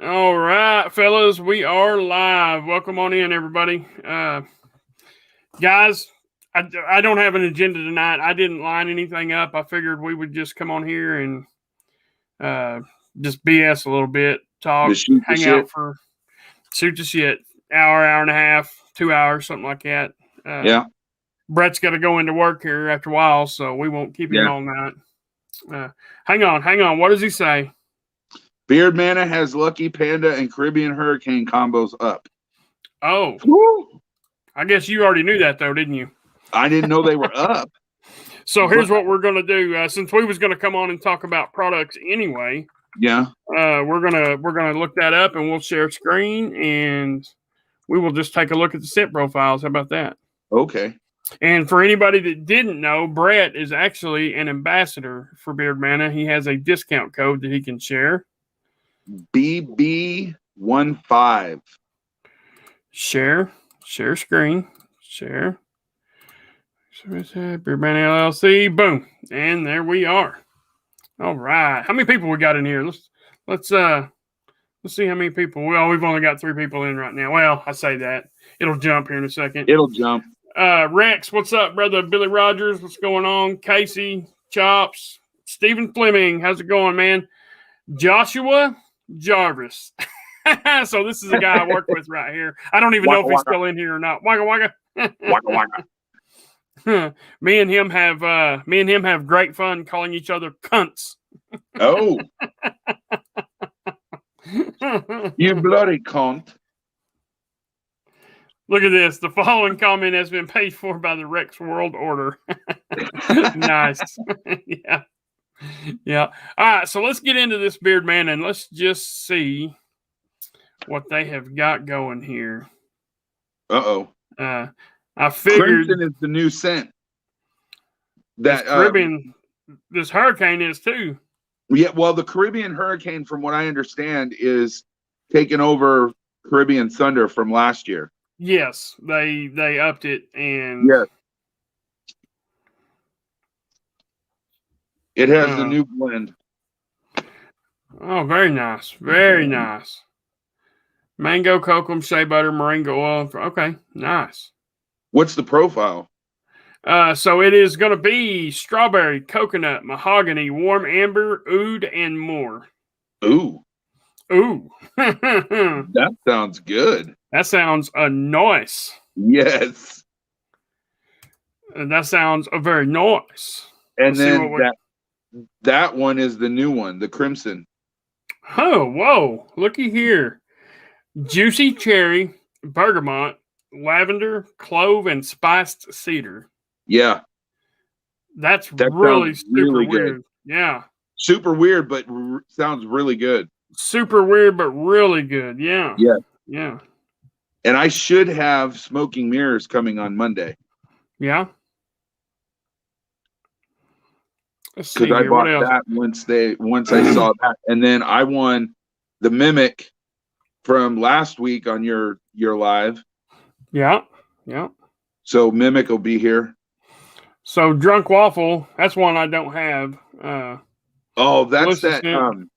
All right, fellas, we are live. Welcome on in, everybody. Guys, I don't have an agenda tonight. I didn't line anything up. I figured we would just come on here and uh, just BS a little bit, talk, Just shoot the hang shit. out for shoot the shit, hour and a half, 2 hours, something like that. Yeah. Brett's got to go into work here after a while, so we won't keep him Yeah. all night. Hang on. What does he say? Beard Mana has Lucky Panda and Caribbean Hurricane combos up. Oh, Woo! I guess you already knew that though, didn't you? I didn't know they were up. So here's what we're gonna do. Since we was gonna come on and talk about products anyway, Yeah. we're gonna look that up and we'll share screen and we will just take a look at the scent profiles. How about that? Okay. And for anybody that didn't know, Brett is actually an ambassador for Beard Mana. He has a discount code that he can share. BB15. Share screen. Share. Beard Mana LLC. Boom. And there we are. All right. How many people we got in here? Let's see how many people. Well, we've only got 3 people in right now. Well, I say that. It'll jump here in a second. It'll jump. Rex, what's up, brother? Billy Rogers, what's going on? Casey, Chops, Stephen Fleming, how's it going, man? Joshua Jarvis. So this is a guy I work with right here. I don't even know if he's still in here or not. Wagga Waka. me and him have great fun calling each other cunts. Oh. You bloody cunt. Look at this. The following comment has been paid for by the Rex World Order. Nice. Yeah. All right. So let's get into this Beard Man and let's just see what they have got going here. Uh-oh. I figured Crimson is the new scent. That Caribbean, this hurricane is too. Yeah, well, the Caribbean Hurricane, from what I understand, is taking over Caribbean Thunder from last year. Yes, they upped it and yes. It has the new blend. Oh, very nice. Very nice. Mango, kokum, shea butter, moringa oil. Okay, nice. What's the profile? So it is going to be strawberry, coconut, mahogany, warm amber, oud, and more. Ooh. That sounds good. That sounds nice. Yes. That sounds very nice. And then that one is the new one, the crimson. Oh, whoa. Looky here. Juicy cherry, bergamot, lavender, clove, and spiced cedar. Yeah. That really super really weird. Good. Yeah. Super weird, but sounds really good. Super weird, but really good. Yeah. Yeah. Yeah. And I should have Smoking Mirrors coming on Monday. Yeah. Because I bought that once I saw that. And then I won the Mimic from last week on your live. Yeah. Yeah. So Mimic will be here. So Drunk Waffle, that's one I don't have. That's that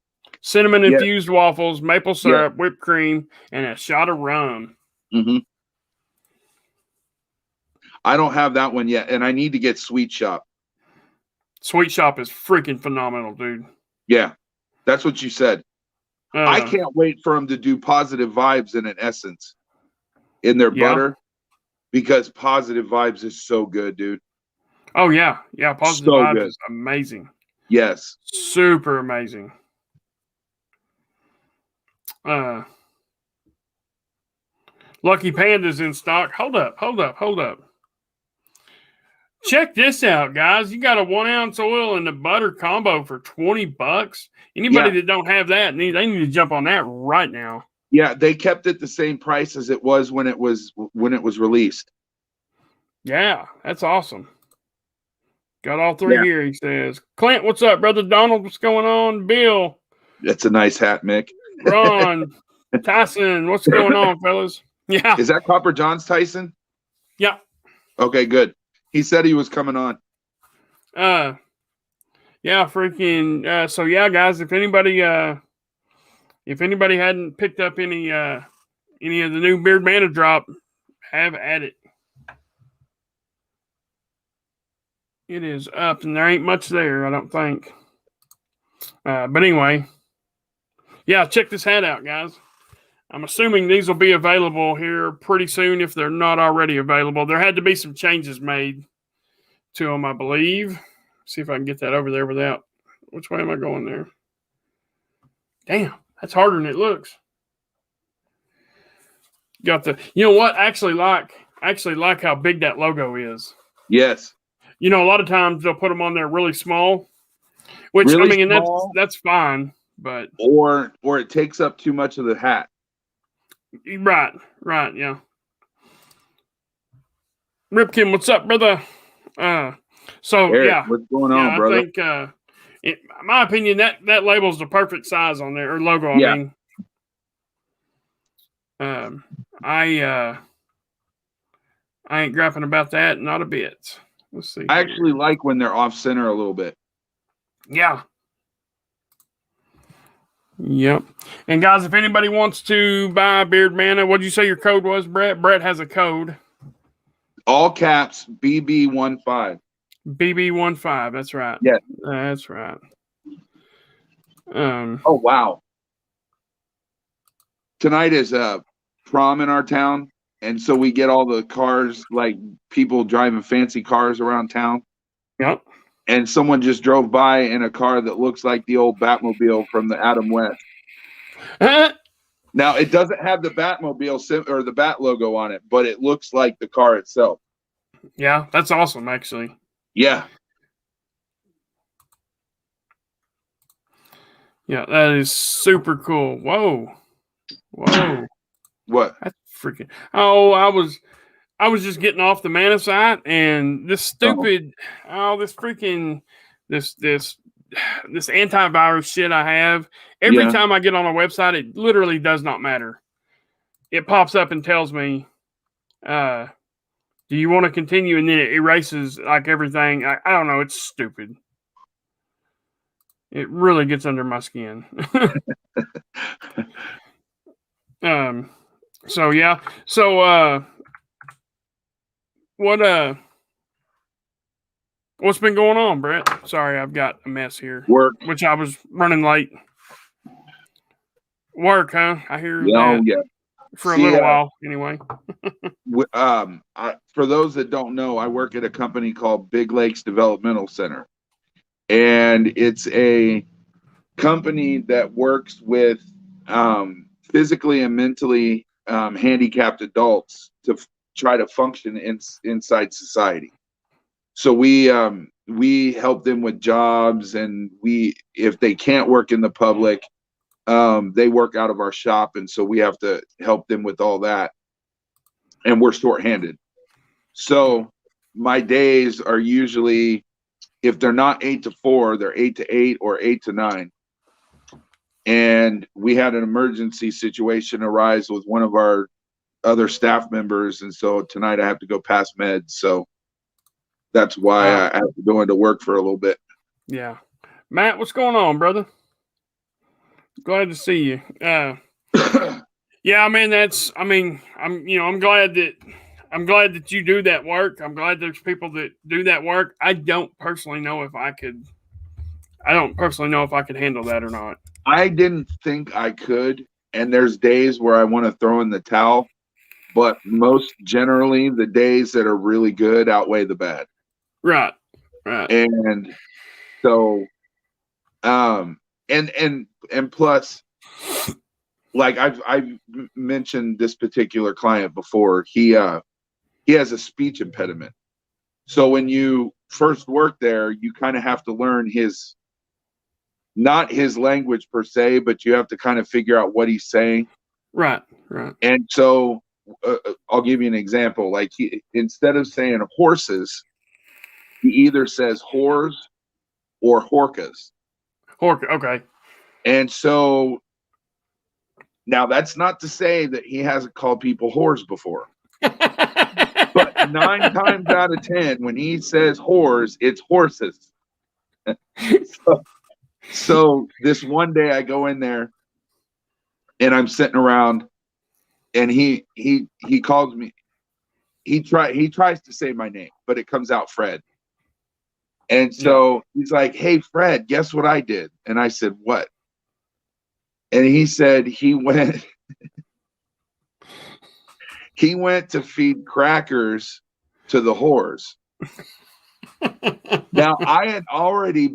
cinnamon infused waffles, maple syrup, whipped cream, and a shot of rum. Mm-hmm. I don't have that one yet, and I need to get Sweet Shop. Sweet Shop is freaking phenomenal, dude. Yeah, that's what you said. I can't wait for them to do Positive Vibes in an essence in their butter, because Positive Vibes is so good, dude. Oh yeah, Positive Vibes is amazing. Yes, super amazing. Lucky Panda's in stock. Hold up. Check this out, guys. You got a 1 ounce oil and the butter combo for $20. Anybody that don't have that, they need to jump on that right now. Yeah, they kept it the same price as it was when it was released. Yeah, that's awesome. Got all 3 here, he says. Clint, what's up, brother? Donald, what's going on? Bill. That's a nice hat, Mick. Ron, Tyson, what's going on, fellas? Yeah. Is that Copper John's Tyson? Yeah. Okay, good. He said he was coming on. Yeah, freaking. So yeah, guys, if anybody If anybody hadn't picked up any of the new Beard Mana drop, have at it. It is up, and there ain't much there, I don't think. But anyway, yeah, check this hat out, guys. I'm assuming these will be available here pretty soon if they're not already available. There had to be some changes made to them, I believe. See if I can get that over there without. Which way am I going there? Damn, that's harder than it looks. Got the. You know what? I actually like how big that logo is. Yes. You know, a lot of times they'll put them on there really small, which really I mean, small, that's fine, but or it takes up too much of the hat. Right, yeah. Ripkin, what's up, brother? So Eric, yeah, what's going on, brother? I think, in my opinion, that label's the perfect size on there, or logo. I mean, I ain't grapping about that, not a bit. Let's see. I actually like when they're off center a little bit. Yeah. Yep. And guys, if anybody wants to buy Beard Mana, what'd you say your code was, Brett? Brett has a code. All caps BB15. BB15. That's right. Yeah. That's right. Oh wow. Tonight is prom in our town, and so we get all the cars, like people driving fancy cars around town. Yep. And someone just drove by in a car that looks like the old Batmobile from the Adam West. Now, it doesn't have the Batmobile or the Bat logo on it, but it looks like the car itself. Yeah, that's awesome, actually. Yeah. Yeah, that is super cool. Whoa. What? That's freaking. Oh, I was just getting off the Mana site, and this stupid, this antivirus shit I have. Every time I get on a website, it literally does not matter. It pops up and tells me, "Do you want to continue?" And then it erases like everything. I don't know. It's stupid. It really gets under my skin. So yeah. So what's been going on, Brett? Sorry, I've got a mess here. Work. Which I was running late. Work, huh? I hear that. Yeah. For a little while, anyway. For those that don't know, I work at a company called Big Lakes Developmental Center. And it's a company that works with physically and mentally handicapped adults to try to function inside society. So we help them with jobs, and if they can't work in the public, they work out of our shop, and so we have to help them with all that. And we're shorthanded. So my days are usually, if they're not 8 to 4, they're 8 to 8 or 8 to 9. And we had an emergency situation arise with one of our other staff members, and so tonight I have to go pass meds. So that's why I have to go into work for a little bit. Yeah. Matt, what's going on, brother? Glad to see you. Yeah, I mean, I'm glad that you do that work. I'm glad there's people that do that work. I don't personally know if I could handle that or not. I didn't think I could, and there's days where I want to throw in the towel, but most generally the days that are really good outweigh the bad. Right. And so, and plus, like I've mentioned this particular client before, he has a speech impediment. So when you first work there, you kind of have to learn not his language per se, but you have to kind of figure out what he's saying. Right. And so I'll give you an example. Like instead of saying horses, he either says whores or horkas. Okay. And so now that's not to say that he hasn't called people whores before. But 9 times out of 10, when he says whores, it's horses. So this one day I go in there and I'm sitting around, and he calls me. He tries to say my name, but it comes out Fred. And so he's like, "Hey, Fred, guess what I did?" And I said, "What?" And he said he went to feed crackers to the whores. Now, I had already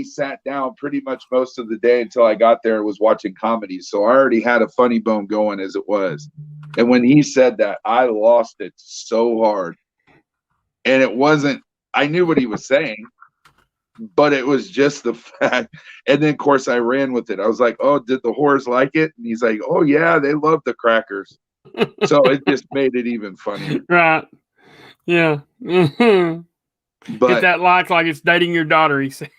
sat down pretty much most of the day until I got there and was watching comedies. So I already had a funny bone going as it was. And when he said that, I lost it so hard. And it wasn't, I knew what he was saying, but it was just the fact. And then, of course, I ran with it. I was like, "Oh, did the whores like it?" And he's like, "Oh, yeah, they love the crackers." So it just made it even funnier. Right. Yeah. But get that like it's dating your daughter, he says.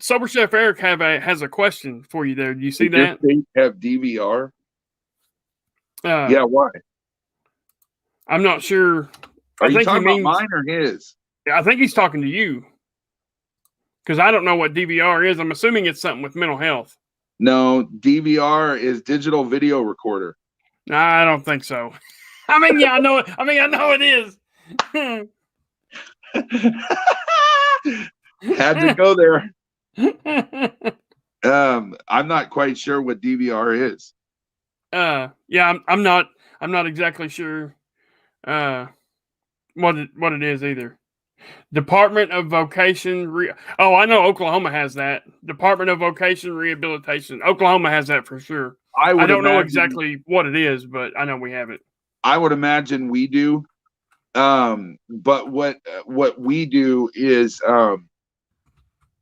Sober Chef Eric has a question for you there. Do you see that? They have DVR? Yeah, why? I'm not sure. Are you talking about mine or his? I think he's talking to you. Because I don't know what DVR is. I'm assuming it's something with mental health. No, DVR is digital video recorder. I don't think so. I mean, yeah, I know it. I know it is. Had to go there. I'm not quite sure what DVR is. Yeah, I'm not exactly sure what it is either. Department of Vocation. I know Oklahoma has that. Department of Vocation Rehabilitation. Oklahoma has that for sure. I don't know exactly what it is, but I know we have it. I would imagine we do. But what we do is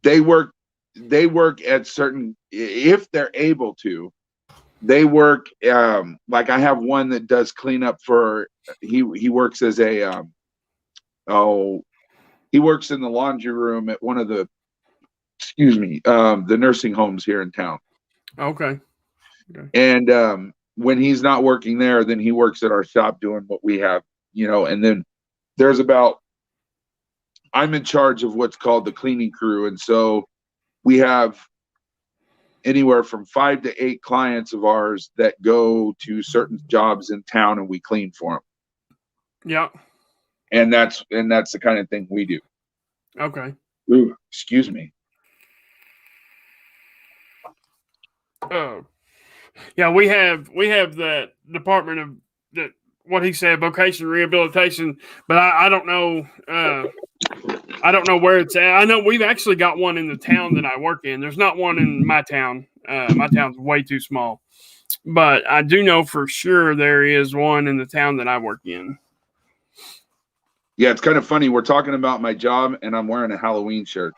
they work at certain, if they're able to, they work like I have one that does cleanup for he works as a he works in the laundry room at one of the the nursing homes here in town. Okay. And when he's not working there, then he works at our shop doing what we have, and then I'm in charge of what's called the cleaning crew. And so we have anywhere from 5 to 8 clients of ours that go to certain jobs in town and we clean for them. Yeah. And that's the kind of thing we do. Okay. Ooh, excuse me. Yeah, we have that department of that. What he said, vocation rehabilitation, but I don't know. I don't know where it's at. I know we've actually got one in the town that I work in. There's not one in my town. My town's way too small, but I do know for sure there is one in the town that I work in. Yeah, it's kind of funny. We're talking about my job, and I'm wearing a Halloween shirt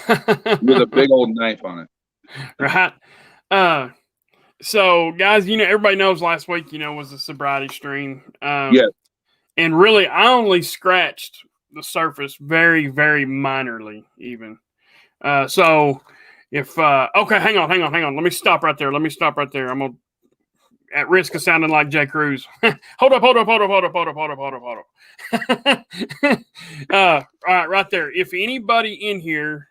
with a big old knife on it. Right. So, guys, everybody knows last week, was the sobriety stream. Yeah. And really, I only scratched the surface very, very minorly, even. So, if okay, hang on. Let me stop right there. I'm gonna, at risk of sounding like Jay Cruz. Hold up. All right, right there. If anybody in here,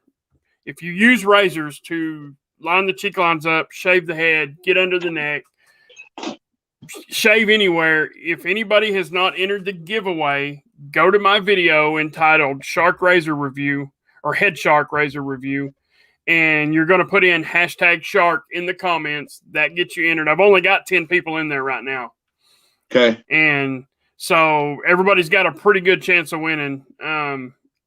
if you use razors to line the cheek lines up, shave the head, get under the neck, shave anywhere. If anybody has not entered the giveaway, go to my video entitled Shark Razor Review or Head Shark Razor Review, and you're going to put in #shark in the comments. That gets you entered. I've only got 10 people in there right now. Okay. And so everybody's got a pretty good chance of winning.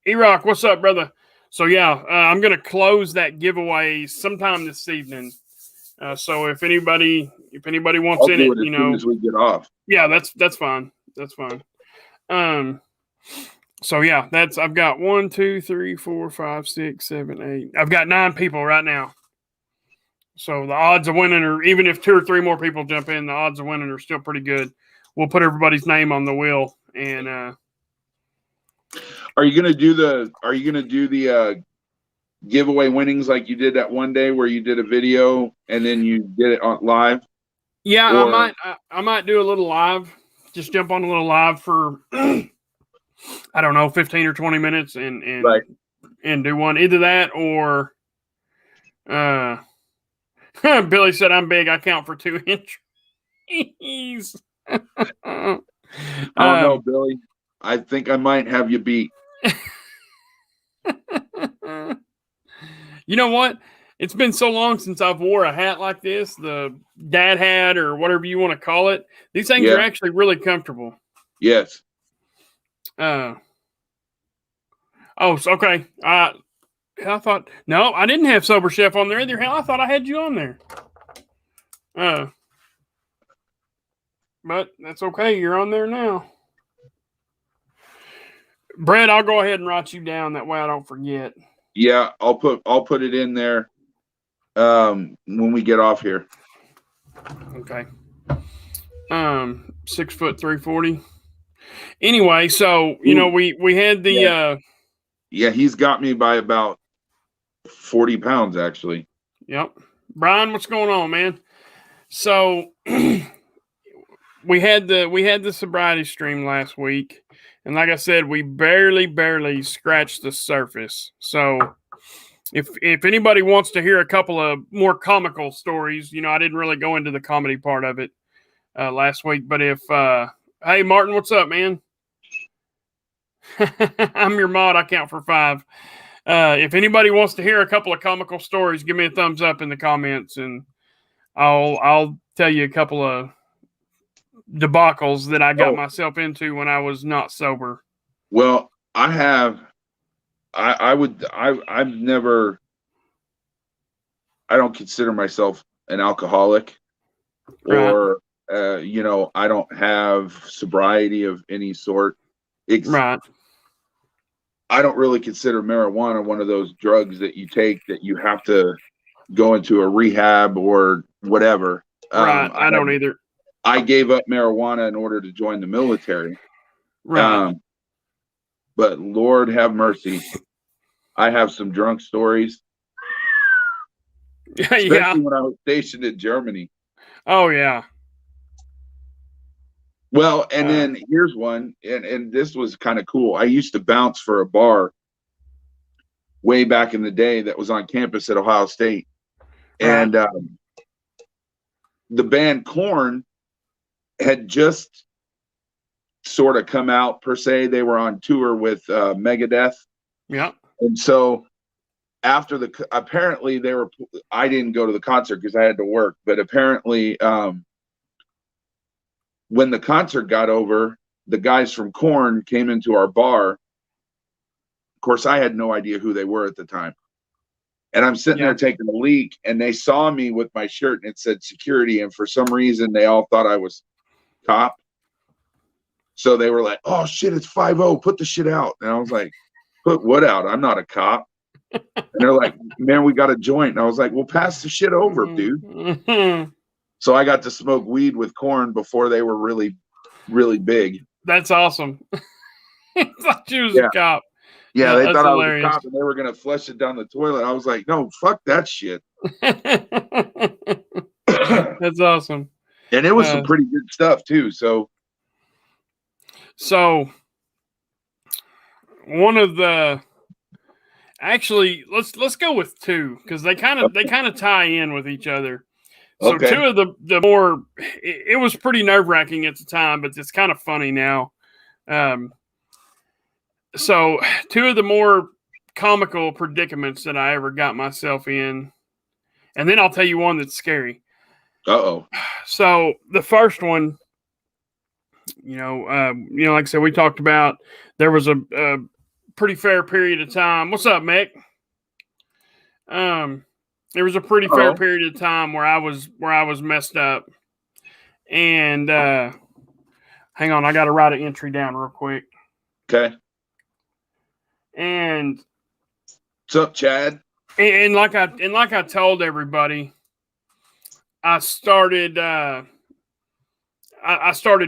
E-Rock, what's up, brother? So, yeah, I'm going to close that giveaway sometime this evening. So if anybody wants in it, as soon as we get off. Yeah, that's fine. That's fine. So yeah, I've got 1, 2, 3, 4, 5, 6, 7, 8. I've got 9 people right now. So the odds of winning are, even if 2 or 3 more people jump in, the odds of winning are still pretty good. We'll put everybody's name on the wheel. And are you gonna do the giveaway winnings like you did that one day where you did a video and then you did it on live? Yeah, I might do a little live. Just jump on a little live for I don't know, 15 or 20 minutes and right. And do one, either that or Billy said, "I'm big. I count for 2 inches." I don't know, Billy. I think I might have you beat. You know what? It's been so long since I've wore a hat like this, the dad hat or whatever you want to call it. These things are actually really comfortable. Yes. So okay. I thought, no, I didn't have Sober Chef on there either. Hell, I thought I had you on there. But that's okay. You're on there now. Brett, I'll go ahead and write you down. That way I don't forget. Yeah, I'll put it in there when we get off here. Okay. 6 foot 340. Anyway, so you know we had the yeah, he's got me by about 40 pounds actually. Yep. Brian, what's going on, man? So we had the sobriety stream last week, and like I said, we barely scratched the surface. So if anybody wants to hear a couple of more comical stories, you know, I didn't really go into the comedy part of it last week, but if hey Martin, what's up, man? I'm your mod. I count for 5. If anybody wants to hear a couple of comical stories, give me a thumbs up in the comments, and I'll tell you a couple of debacles that I got myself into when I was not sober. Well, I don't consider myself an alcoholic, or you know, I don't have sobriety of any sort. Right. I don't really consider marijuana one of those drugs that you take that you have to go into a rehab or whatever. Right. I don't either. I gave up marijuana in order to join the military. Right. But Lord have mercy, I have some drunk stories. Especially when I was stationed in Germany. Oh yeah. Well, and then here's one, and this was kind of cool. I used to bounce for a bar way back in the day that was on campus at Ohio State. And the band Korn had just sort of come out, per se. They were on tour with Megadeth. Yeah. And so after apparently I didn't go to the concert because I had to work, but apparently when the concert got over, the guys from Korn came into our bar. Of course, I had no idea who they were at the time. And I'm sitting there taking a leak, and they saw me with my shirt, and it said security. And for some reason, they all thought I was cop. So they were like, "Oh, shit, it's 5-0. Put the shit out." And I was like, "Put what out? I'm not a cop." And they're like, "Man, we got a joint." And I was like, "Well, pass the shit over, dude." So I got to smoke weed with Korn before they were really, really big. That's awesome. I thought you was a cop. Yeah, they thought hilarious. I was a cop, and they were going to flush it down the toilet. I was like, no, fuck that shit. That's awesome. And it was some pretty good stuff, too. So one of the... Actually, let's go with 2, because they kind of tie in with each other. So 2 of the more, it was pretty nerve-wracking at the time, but it's kind of funny now. So 2 of the more comical predicaments that I ever got myself in, and then I'll tell you one that's scary. Uh-oh. So the first one, like I said, we talked about, there was a pretty fair period of time. What's up, Mick? There was a pretty fair period of time where I was messed up. And hang on, I got to write an entry down real quick. Okay. And what's up, Chad? And like I told everybody, I started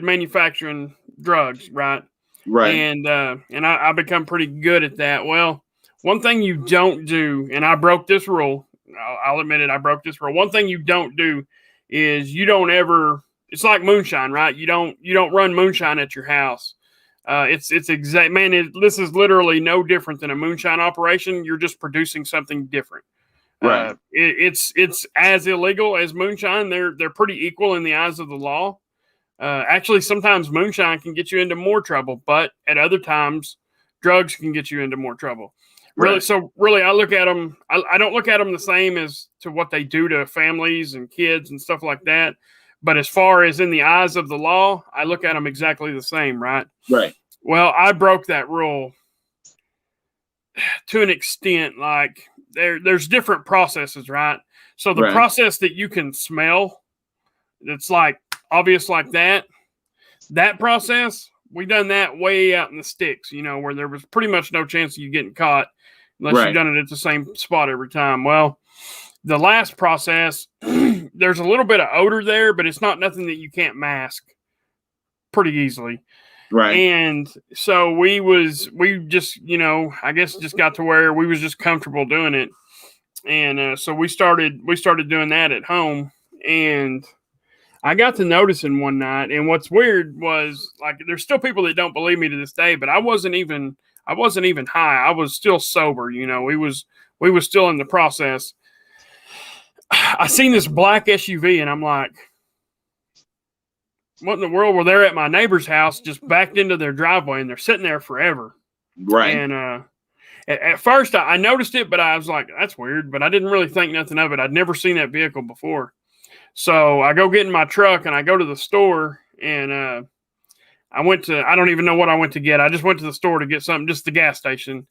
manufacturing drugs, right? Right. And I become pretty good at that. Well, one thing you don't do, and I broke this rule. I'll admit it. I broke this rule. One thing you don't do is you don't ever. It's like moonshine, right? You don't run moonshine at your house. It's exact, man. This is literally no different than a moonshine operation. You're just producing something different. Right. It's as illegal as moonshine. They're pretty equal in the eyes of the law. Actually, sometimes moonshine can get you into more trouble, but at other times, drugs can get you into more trouble. Really, Right. so really, I look at them. I don't look at them the same as to what they do to families and kids and stuff like that. But as far as in the eyes of the law, I look at them exactly the same, right? Right. Well, I broke that rule to an extent. Like there's different processes, right? So the Right. process that you can smell, it's like obvious like that. That process, we done that way out in the sticks, where there was pretty much no chance of you getting caught unless Right. you've done it at the same spot every time. Well, the last process, there's a little bit of odor there, but it's not nothing that you can't mask pretty easily. Right. And so we just, I guess just got to where we was just comfortable doing it. And so we started doing that at home. And I got to noticing one night, and what's weird was like there's still people that don't believe me to this day, but I wasn't even high. I was still sober, we was still in the process. I seen this black SUV and I'm like, what in the world? Well, they're at my neighbor's house, just backed into their driveway, and they're sitting there forever. Right. And at first I noticed it, but I was like, that's weird, but I didn't really think nothing of it. I'd never seen that vehicle before. So I go get in my truck and I go to the store, and I don't even know what I went to get. I just went to the store to get something, just the gas station.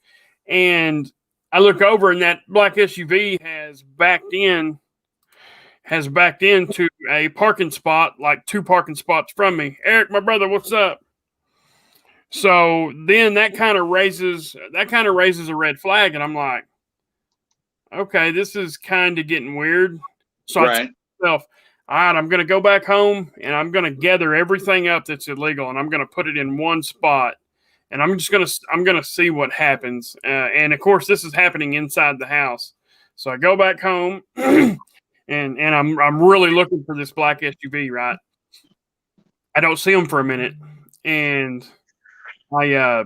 And I look over and that black SUV has backed into a parking spot, like 2 parking spots from me. Eric, my brother, what's up? So then that kind of raises a red flag. And I'm like, okay, this is kind of getting weird. So I told myself, all right, I'm going to go back home and I'm going to gather everything up that's illegal and I'm going to put it in one spot. And I'm going to see what happens. And of course, this is happening inside the house. So I go back home and I'm really looking for this black SUV, right? I don't see them for a minute. And I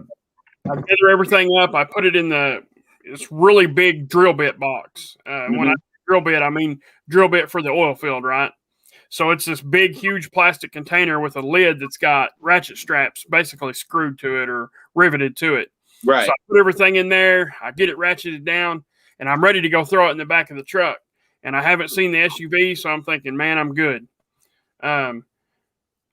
gather everything up. I put it in this really big drill bit box. When I say drill bit, I mean drill bit for the oil field, right? So it's this big, huge plastic container with a lid that's got ratchet straps basically screwed to it or riveted to it. Right. So I put everything in there. I get it ratcheted down, and I'm ready to go throw it in the back of the truck. And I haven't seen the SUV, so I'm thinking, man, I'm good. I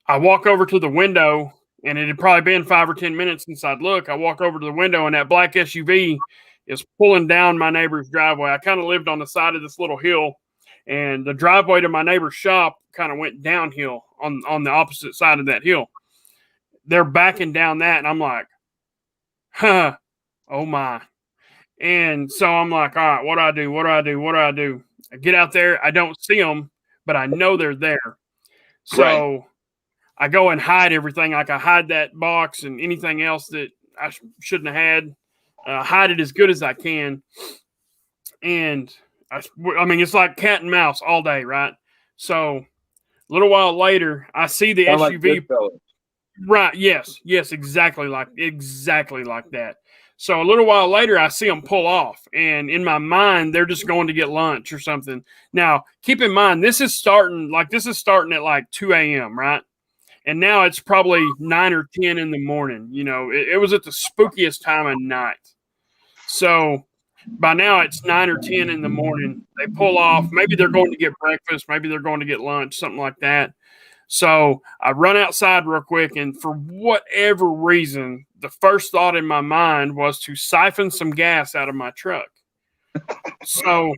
walk over to the window, and it had probably been 5 or 10 minutes since I'd look. I walk over to the window, and that black SUV is pulling down my neighbor's driveway. I kind of lived on the side of this little hill, and the driveway to my neighbor's shop kind of went downhill on the opposite side of that hill. They're backing down that, and I'm like, huh, oh my. And so I'm like, all right, what do I do? I get out there. I don't see them, but I know they're there. So I go and hide everything. Like I hide that box and anything else that I shouldn't have had. Hide it as good as I can. And I mean, it's like cat and mouse all day, right? So a little while later, I see the SUV. Right. Yes, exactly like that. So a little while later, I see them pull off, and in my mind, they're just going to get lunch or something. Now, keep in mind, this is starting at like 2 a.m., right? And now it's probably 9 or 10 in the morning. It was at the spookiest time of night. So by now it's 9 or 10 in the morning. They pull off. Maybe they're going to get breakfast. Maybe they're going to get lunch, something like that. So I run outside real quick, and for whatever reason, the first thought in my mind was to siphon some gas out of my truck. So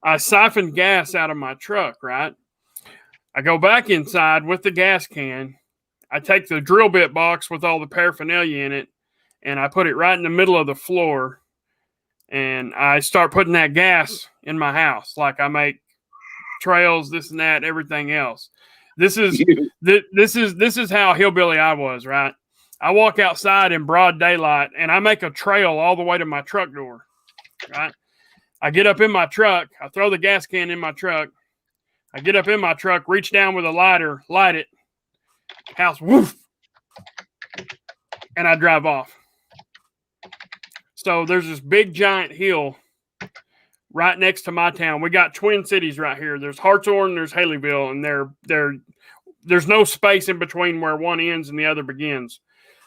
I siphoned gas out of my truck, right? I go back inside with the gas can. I take the drill bit box with all the paraphernalia in it, and I put it right in the middle of the floor, and I start putting that gas in my house. Like I make trails, this and that, everything else. This is how hillbilly I was, right? I walk outside in broad daylight and I make a trail all the way to my truck door, right? I get up in my truck. I throw the gas can in my truck. I get up in my truck, reach down with a lighter, light it, house, woof, and I drive off. So there's this big giant hill right next to my town. We got twin cities right here. There's Hartshorn, there's Haleyville, and there's no space in between where one ends and the other begins.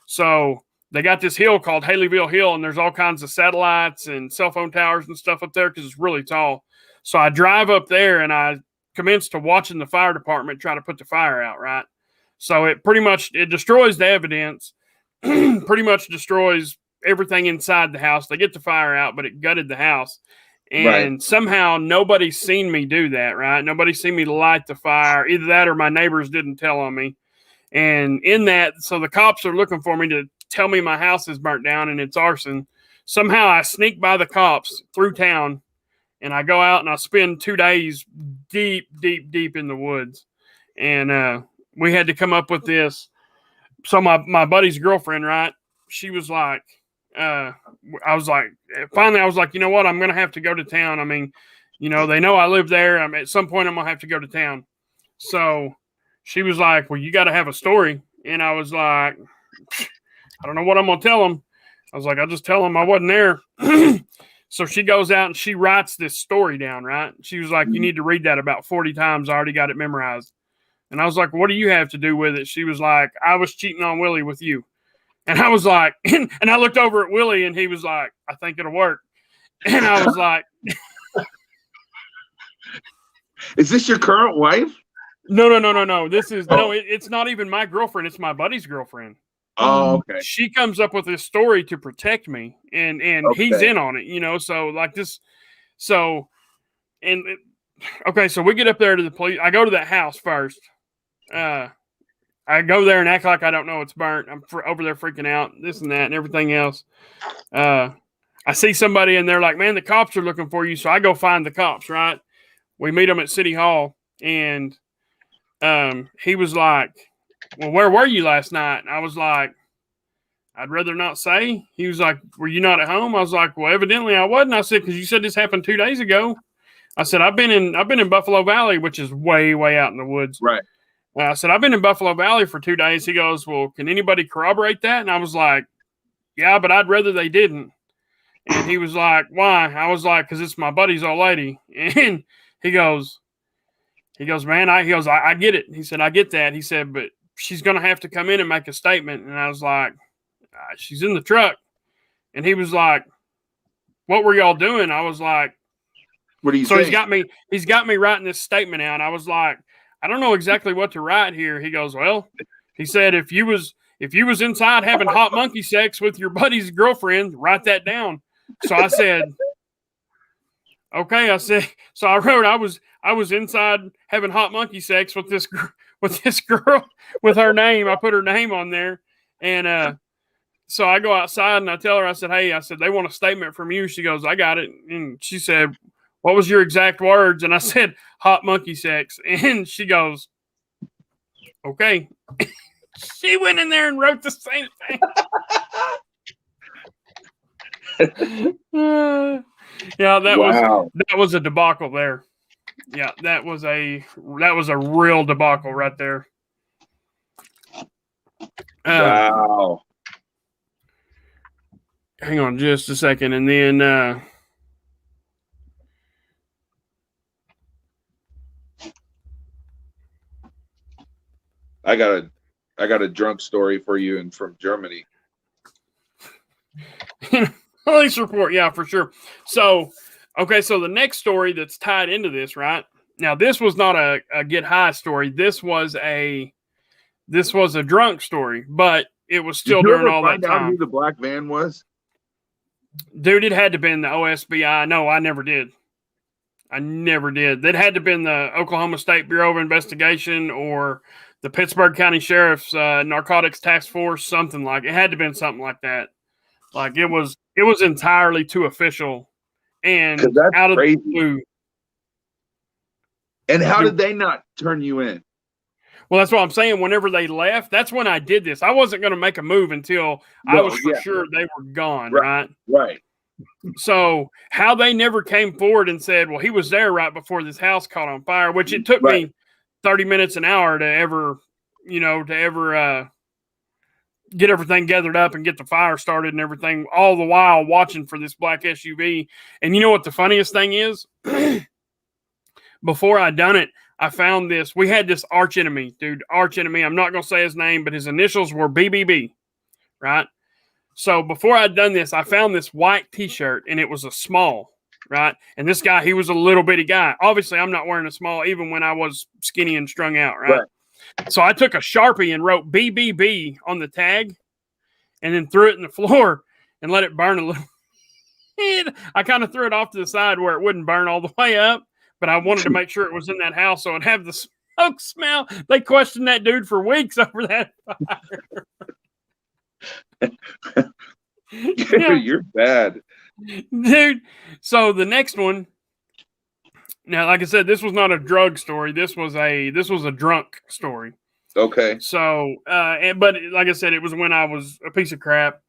So they got this hill called Haleyville Hill, and there's all kinds of satellites and cell phone towers and stuff up there because it's really tall. So I drive up there and I commenced to watching the fire department try to put the fire out, right? So it destroys the evidence, pretty much destroys everything inside the house. They get the fire out, but it gutted the house. And somehow nobody's seen me do that, right? Nobody's seen me light the fire. Either that or my neighbors didn't tell on me. And in that, so the cops are looking for me to tell me my house is burnt down and it's arson. Somehow I sneak by the cops through town and I go out and I spend 2 days deep in the woods. And we had to come up with this. So my buddy's girlfriend, right? She was like, finally I was like, you know what? I'm going to have to go to town. I mean, you know, they know I live there. At some point I'm going to have to go to town. So she was like, well, you got to have a story. And I was like, I don't know what I'm going to tell them. I was like, I'll just tell them I wasn't there. So she goes out and she writes this story down, right? She was like, you need to read that about 40 times. I already got it memorized. And I was like, what do you have to do with it? She was like, I was cheating on Willie with you. And I was like, and I looked over at Willie and he was like, I think it'll work. And I was like, is this your current wife? No. It's not even my girlfriend. It's my buddy's girlfriend. Oh, okay. She comes up with this story to protect me and okay. He's in on it, you know? So like this, so we get up there to the police. I go to that house first. I go there and act like I don't know it's burnt. I'm over there freaking out, this and that and everything else. I see somebody and they're like, man, the cops are looking for you. So I go find the cops, right? We meet them at City Hall and he was like, well, where were you last night? And I was like, I'd rather not say. He was like, were you not at home? I was like, well, evidently I wasn't. I said, because you said this happened 2 days ago. I said, I've been in Buffalo Valley, which is way out in the woods. Right. I said, I've been in Buffalo Valley for 2 days. He goes, well, can anybody corroborate that? And I was like, yeah, but I'd rather they didn't. And he was like, why? I was like, because it's my buddy's old lady. And he goes, man, I get it. He said, I get that. He said, but she's going to have to come in and make a statement. And I was like, she's in the truck. And he was like, what were y'all doing? I was like, what do you say? He's got me writing this statement out. I was like, I don't know exactly what to write here. He goes, well, he said, if you was inside having hot monkey sex with your buddy's girlfriend, write that down. So I said, okay. I said, so I wrote, I was inside having hot monkey sex with this girl with her name. I put her name on there. And, so I go outside and I tell her, I said, hey, they want a statement from you. She goes, I got it. And she said, what was your exact words? And I said, hot monkey sex. And she goes, okay. She went in there and wrote the same thing. Yeah, that was a debacle there. Yeah, that was a real debacle right there. Wow. Hang on just a second, and then I got a drunk story for you and from Germany. Police report, yeah, for sure. So, okay, so the next story that's tied into this, right? Now, this was not a get high story. This was a drunk story, but it was still during all that time. Did you ever find out who the black van was? Dude, it had to have been the OSBI. No, I never did. That had to have been the Oklahoma State Bureau of Investigation or the Pittsburgh County Sheriff's Narcotics Task Force, something like it. It had to have been something like that. Like it was entirely too official and out of the blue. And how did they not turn you in? Well, that's what I'm saying. Whenever they left, that's when I did this. I wasn't going to make a move until I was for sure they were gone, right? Right. So how they never came forward and said, well, he was there right before this house caught on fire, which it took me 30 minutes, an hour to ever get everything gathered up and get the fire started and everything, all the while watching for this black SUV. And you know what the funniest thing is? Before I done it, I found this. We had this arch enemy, dude, arch enemy. I'm not going to say his name, but his initials were BBB, right? So before I'd done this, I found this white t-shirt, and it was a small, right? And this guy, he was a little bitty guy. Obviously, I'm not wearing a small even when I was skinny and strung out, right? So I took a Sharpie and wrote BBB on the tag and then threw it in the floor and let it burn a little. I kind of threw it off to the side where it wouldn't burn all the way up, but I wanted to make sure it was in that house so it'd have the smoke smell. They questioned that dude for weeks over that fire. Yeah. You're bad. Dude, so the next one, now, like I said, this was not a drug story. This was a drunk story. Okay. So, but like I said, it was when I was a piece of crap.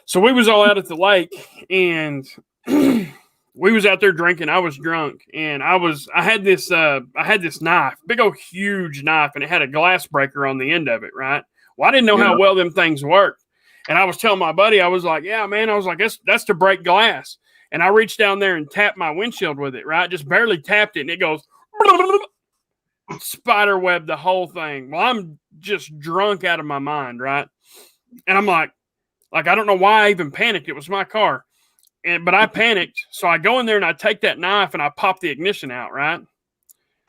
So we was all out at the lake, and we was out there drinking. I was drunk, and I had this knife, big old huge knife, and it had a glass breaker on the end of it, right? Well, I didn't know how well them things worked. And I was telling my buddy, I was like, yeah, man, I was like, that's to break glass. And I reached down there and tapped my windshield with it, right? Just barely tapped it, and it goes spider web the whole thing. Well, I'm just drunk out of my mind, right? And I'm like I don't know why I even panicked. It was my car. But I panicked. So I go in there and I take that knife and I pop the ignition out, right?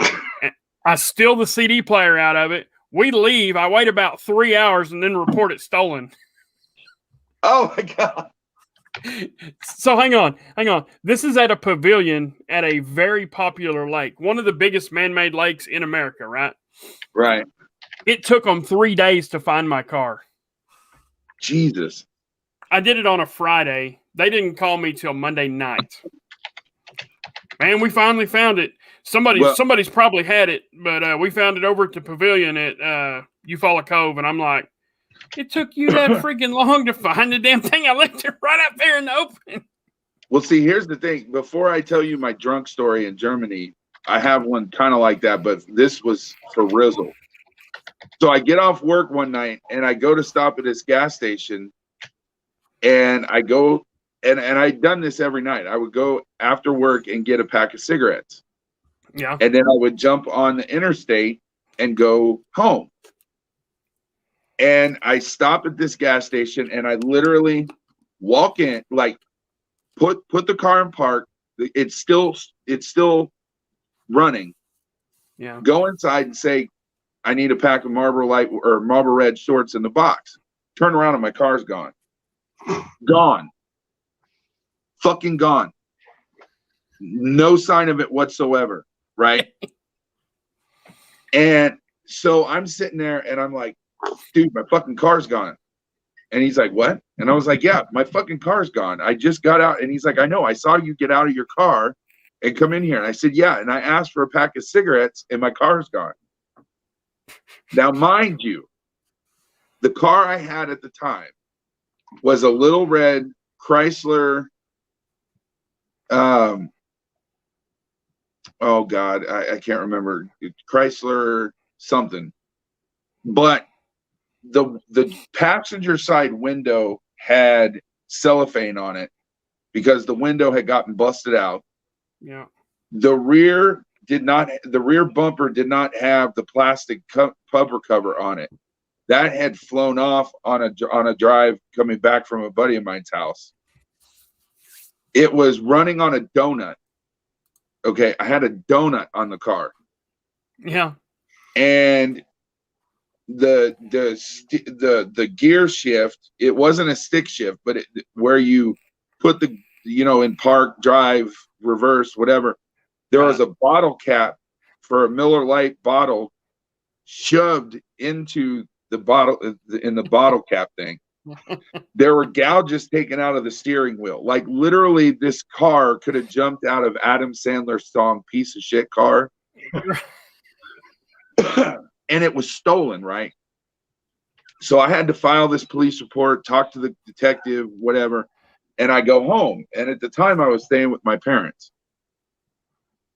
And I steal the CD player out of it. We leave. I wait about 3 hours and then report it stolen. Oh my God. So hang on. This is at a pavilion at a very popular lake, one of the biggest man-made lakes in America, right? Right. It took them 3 days to find my car. Jesus. I did it on a Friday. They didn't call me till Monday night. Man, we finally found it. Somebody's probably had it, but we found it over at the pavilion at Eufaula Cove, and I'm like, it took you that freaking long to find the damn thing. I left it right out there in the open. Well, see, here's the thing. Before I tell you my drunk story in Germany, I have one kind of like that, but this was for Rizzle. So I get off work one night and I go to stop at this gas station, and I go and I'd done this every night. I would go after work and get a pack of cigarettes. Yeah. And then I would jump on the interstate and go home. And I stop at this gas station and I literally walk in, like put the car in park. It's still running. Yeah. Go inside and say, I need a pack of Marlboro Light or Marlboro Red shorts in the box. Turn around and my car's gone. Gone. Fucking gone. No sign of it whatsoever. Right. And so I'm sitting there and I'm like, dude, my fucking car's gone. And he's like, what? And I was like, yeah, my fucking car's gone. I just got out. And he's like, I know. I saw you get out of your car and come in here. And I said, yeah. And I asked for a pack of cigarettes and my car's gone. Now, mind you, the car I had at the time was a little red Chrysler. Oh God, I can't remember. Chrysler something. But the passenger side window had cellophane on it because the window had gotten busted out. Yeah. The rear bumper did not have the plastic cover cover on it. That had flown off on a drive coming back from a buddy of mine's house. It was running on a donut. Okay, I had a donut on the car. Yeah. And the gear shift, it wasn't a stick shift, but where you put the, in park, drive, reverse, whatever. There was a bottle cap for a Miller Lite bottle shoved into the bottle in the bottle cap thing. There were gouges taken out of the steering wheel. Like literally this car could have jumped out of Adam Sandler's song Piece of Shit Car. And it was stolen, right? So I had to file this police report, talk to the detective, whatever, and I go home. And at the time I was staying with my parents.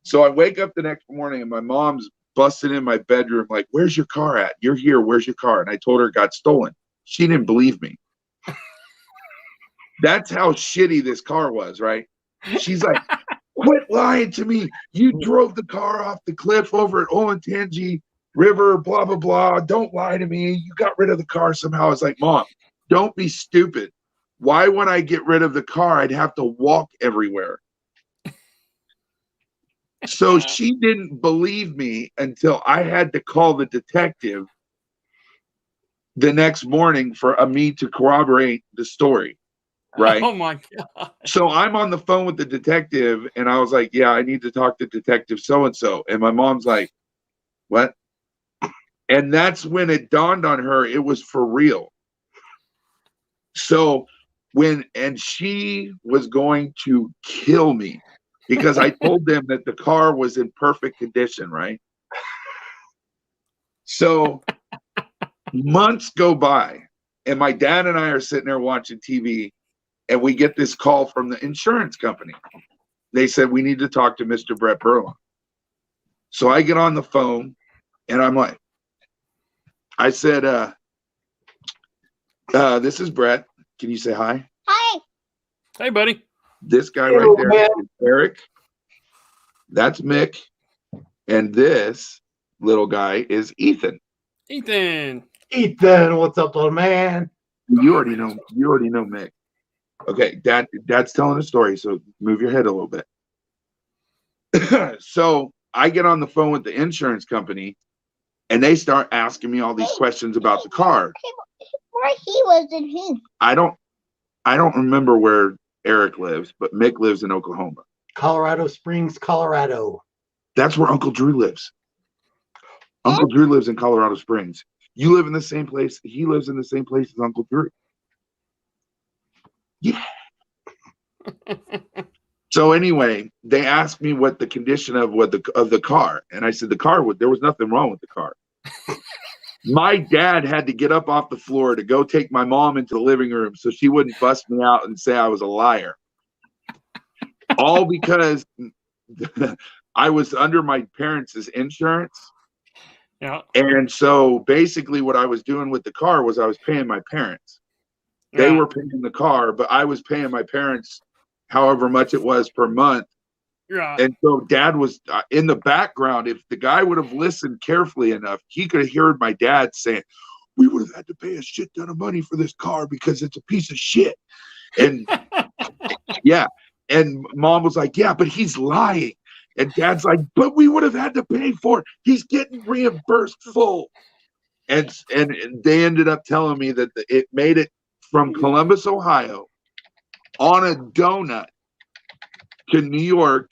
So I wake up the next morning and my mom's busted in my bedroom like, where's your car at? You're here. Where's your car? And I told her it got stolen. She didn't believe me. That's how shitty this car was, right? She's like, quit lying to me. You drove the car off the cliff over at Olentangy River, blah, blah, blah. Don't lie to me. You got rid of the car somehow. I was like, Mom, don't be stupid. Why would I get rid of the car? I'd have to walk everywhere. So she didn't believe me until I had to call the detective the next morning for me to corroborate the story. Right. Oh my God. So I'm on the phone with the detective and I was like, yeah, I need to talk to Detective so-and-so. And my mom's like, what? And that's when it dawned on her it was for real. So and she was going to kill me because I told them that the car was in perfect condition, right? So months go by and my dad and I are sitting there watching TV. And we get this call from the insurance company. They said, we need to talk to Mr. Brett Burlon. So I get on the phone and I'm like, I said, this is Brett. Can you say hi? Hi. Hey, buddy. This guy right there is Eric. That's Mick. And this little guy is Ethan. Ethan. Ethan, what's up, little man? You already know Mick. Okay, Dad's telling a story, so move your head a little bit. So I get on the phone with the insurance company, and they start asking me all these questions about the car. Where he was in him. I don't remember where Eric lives, but Mick lives in Oklahoma. Colorado Springs, Colorado. That's where Uncle Drew lives. Uncle Drew lives in Colorado Springs. You live in the same place. He lives in the same place as Uncle Drew. Yeah. So anyway, they asked me what the condition of the car, and I said there was nothing wrong with the car. My dad had to get up off the floor to go take my mom into the living room so she wouldn't bust me out and say I was a liar. All because I was under my parents' insurance. Yeah. And so basically what I was doing with the car was I was paying my parents. They were paying the car, but I was paying my parents however much it was per month. Right. And so Dad was in the background. If the guy would have listened carefully enough, he could have heard my dad saying, we would have had to pay a shit ton of money for this car because it's a piece of shit. And yeah. And Mom was like, yeah, but he's lying. And Dad's like, but we would have had to pay for it. He's getting reimbursed full. And they ended up telling me that it made it from Columbus, Ohio, on a donut to New York,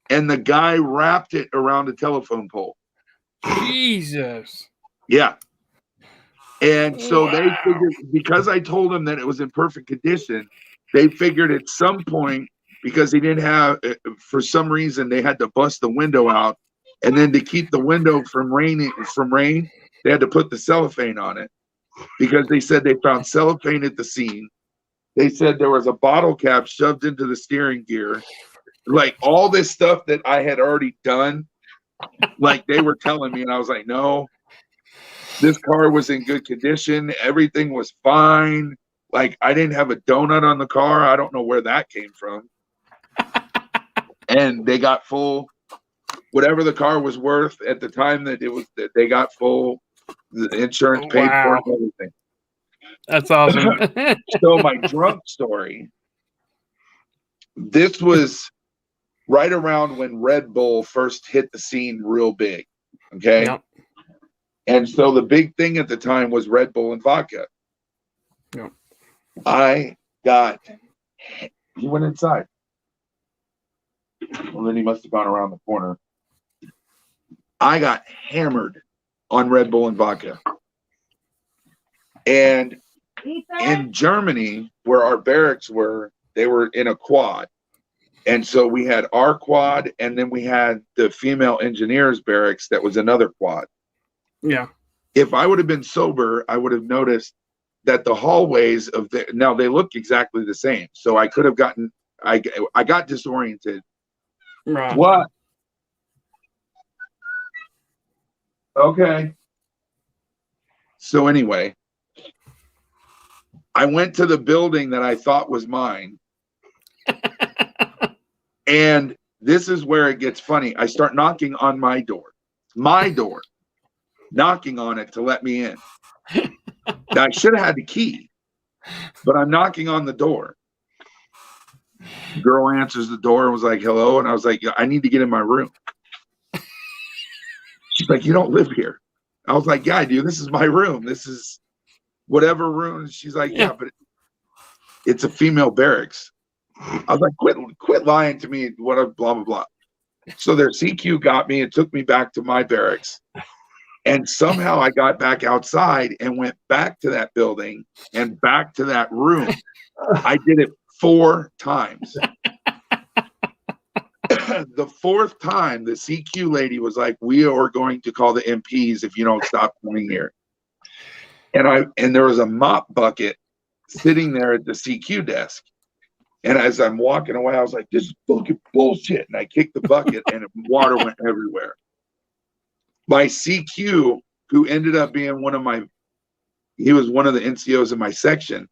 and the guy wrapped it around a telephone pole. Jesus. Yeah. And so they figured, because I told them that it was in perfect condition, they figured at some point, because he didn't have, for some reason, they had to bust the window out, and then to keep the window from rain, they had to put the cellophane on it. Because they said they found cellophane at the scene. They said there was a bottle cap shoved into the steering gear. Like all this stuff that I had already done, like they were telling me, and I was like, no, this car was in good condition. Everything was fine. Like I didn't have a donut on the car. I don't know where that came from. And they got full, whatever the car was worth at the time that they got full. The insurance paid for it and everything. That's awesome. So my drunk story, this was right around when Red Bull first hit the scene real big. Okay. Yep. And so the big thing at the time was Red Bull and vodka. Yep. He went inside. Well, then he must have gone around the corner. I got hammered on Red Bull and vodka. And in Germany, where our barracks were, they were in a quad. And so we had our quad, and then we had the female engineers barracks that was another quad. Yeah. If I would have been sober, I would have noticed that the hallways now they look exactly the same. So I could have I got disoriented. Right. What? Okay. So anyway, I went to the building that I thought was mine. And this is where it gets funny. I start knocking on my door, knocking on it to let me in. Now, I should have had the key, but I'm knocking on the door. Girl answers the door and was like, hello. And I was like, I need to get in my room. She's like, you don't live here. I was like, yeah, I do. This is my room. This is whatever room. She's like, yeah, but it's a female barracks. I was like, quit lying to me. What a blah, blah, blah. So their CQ got me and took me back to my barracks. And somehow I got back outside and went back to that building and back to that room. I did it 4 times. The 4th time, the CQ lady was like, we are going to call the MPs if you don't stop coming here. And there was a mop bucket sitting there at the CQ desk. And as I'm walking away, I was like, this is fucking bullshit. And I kicked the bucket and water went everywhere. My CQ, who ended up being he was one of the NCOs in my section.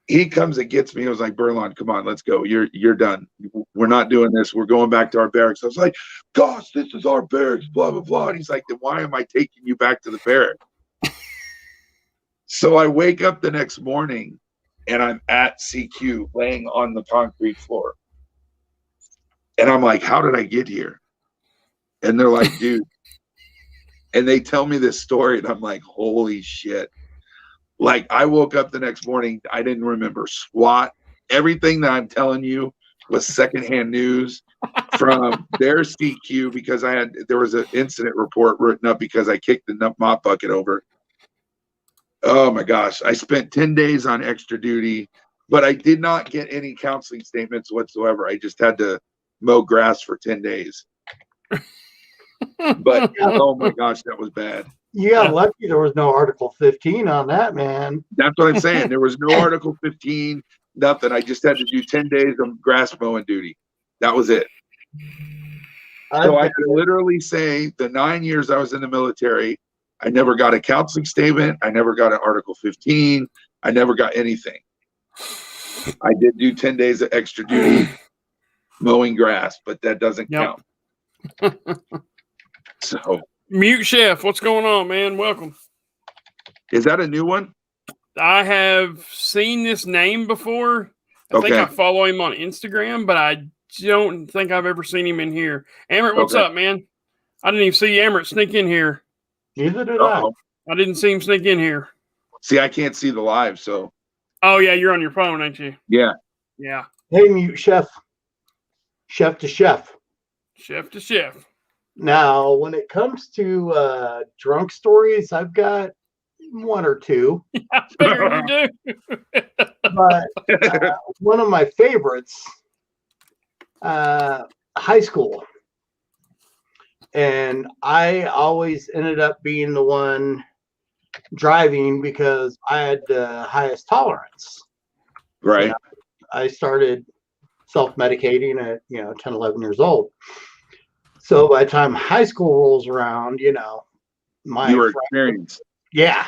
He comes and gets me. He was like, Burlon, come on, let's go. You're done. We're not doing this. We're going back to our barracks. I was like, gosh, this is our barracks, blah, blah, blah. And he's like, then why am I taking you back to the barracks? So I wake up the next morning and I'm at CQ laying on the concrete floor. And I'm like, how did I get here? And they're like, dude. And they tell me this story and I'm like, holy shit. Like, I woke up the next morning, I didn't remember squat. Everything that I'm telling you was secondhand news from their CQ because there was an incident report written up because I kicked the mop bucket over. Oh my gosh. I spent 10 days on extra duty, but I did not get any counseling statements whatsoever. I just had to mow grass for 10 days. But oh my gosh, that was bad. You got lucky there was no Article 15 on that, man. That's what I'm saying. There was no Article 15, nothing. I just had to do 10 days of grass mowing duty. That was it. So I can literally say the 9 years I was in the military, I never got a counseling statement. I never got an Article 15. I never got anything. I did do 10 days of extra duty mowing grass, but that doesn't count. So Mute Chef, what's going on, man? Welcome. Is that a new one? I have seen this name before. I think I follow him on Instagram, but I don't think I've ever seen him in here. Amrit, what's up, man? I didn't even see Amrit sneak in here. Neither did I. I didn't see him sneak in here. See, I can't see the live, so. Oh, yeah, you're on your phone, ain't you? Yeah. Yeah. Hey, Mute Chef. Chef to chef. Chef to chef. Now, when it comes to drunk stories, I've got 1 or 2. I figured you do. But one of my favorites, high school. And I always ended up being the one driving because I had the highest tolerance. Right. You know, I started self-medicating at 10, 11 years old. So by the time high school rolls around, you were experienced. Yeah,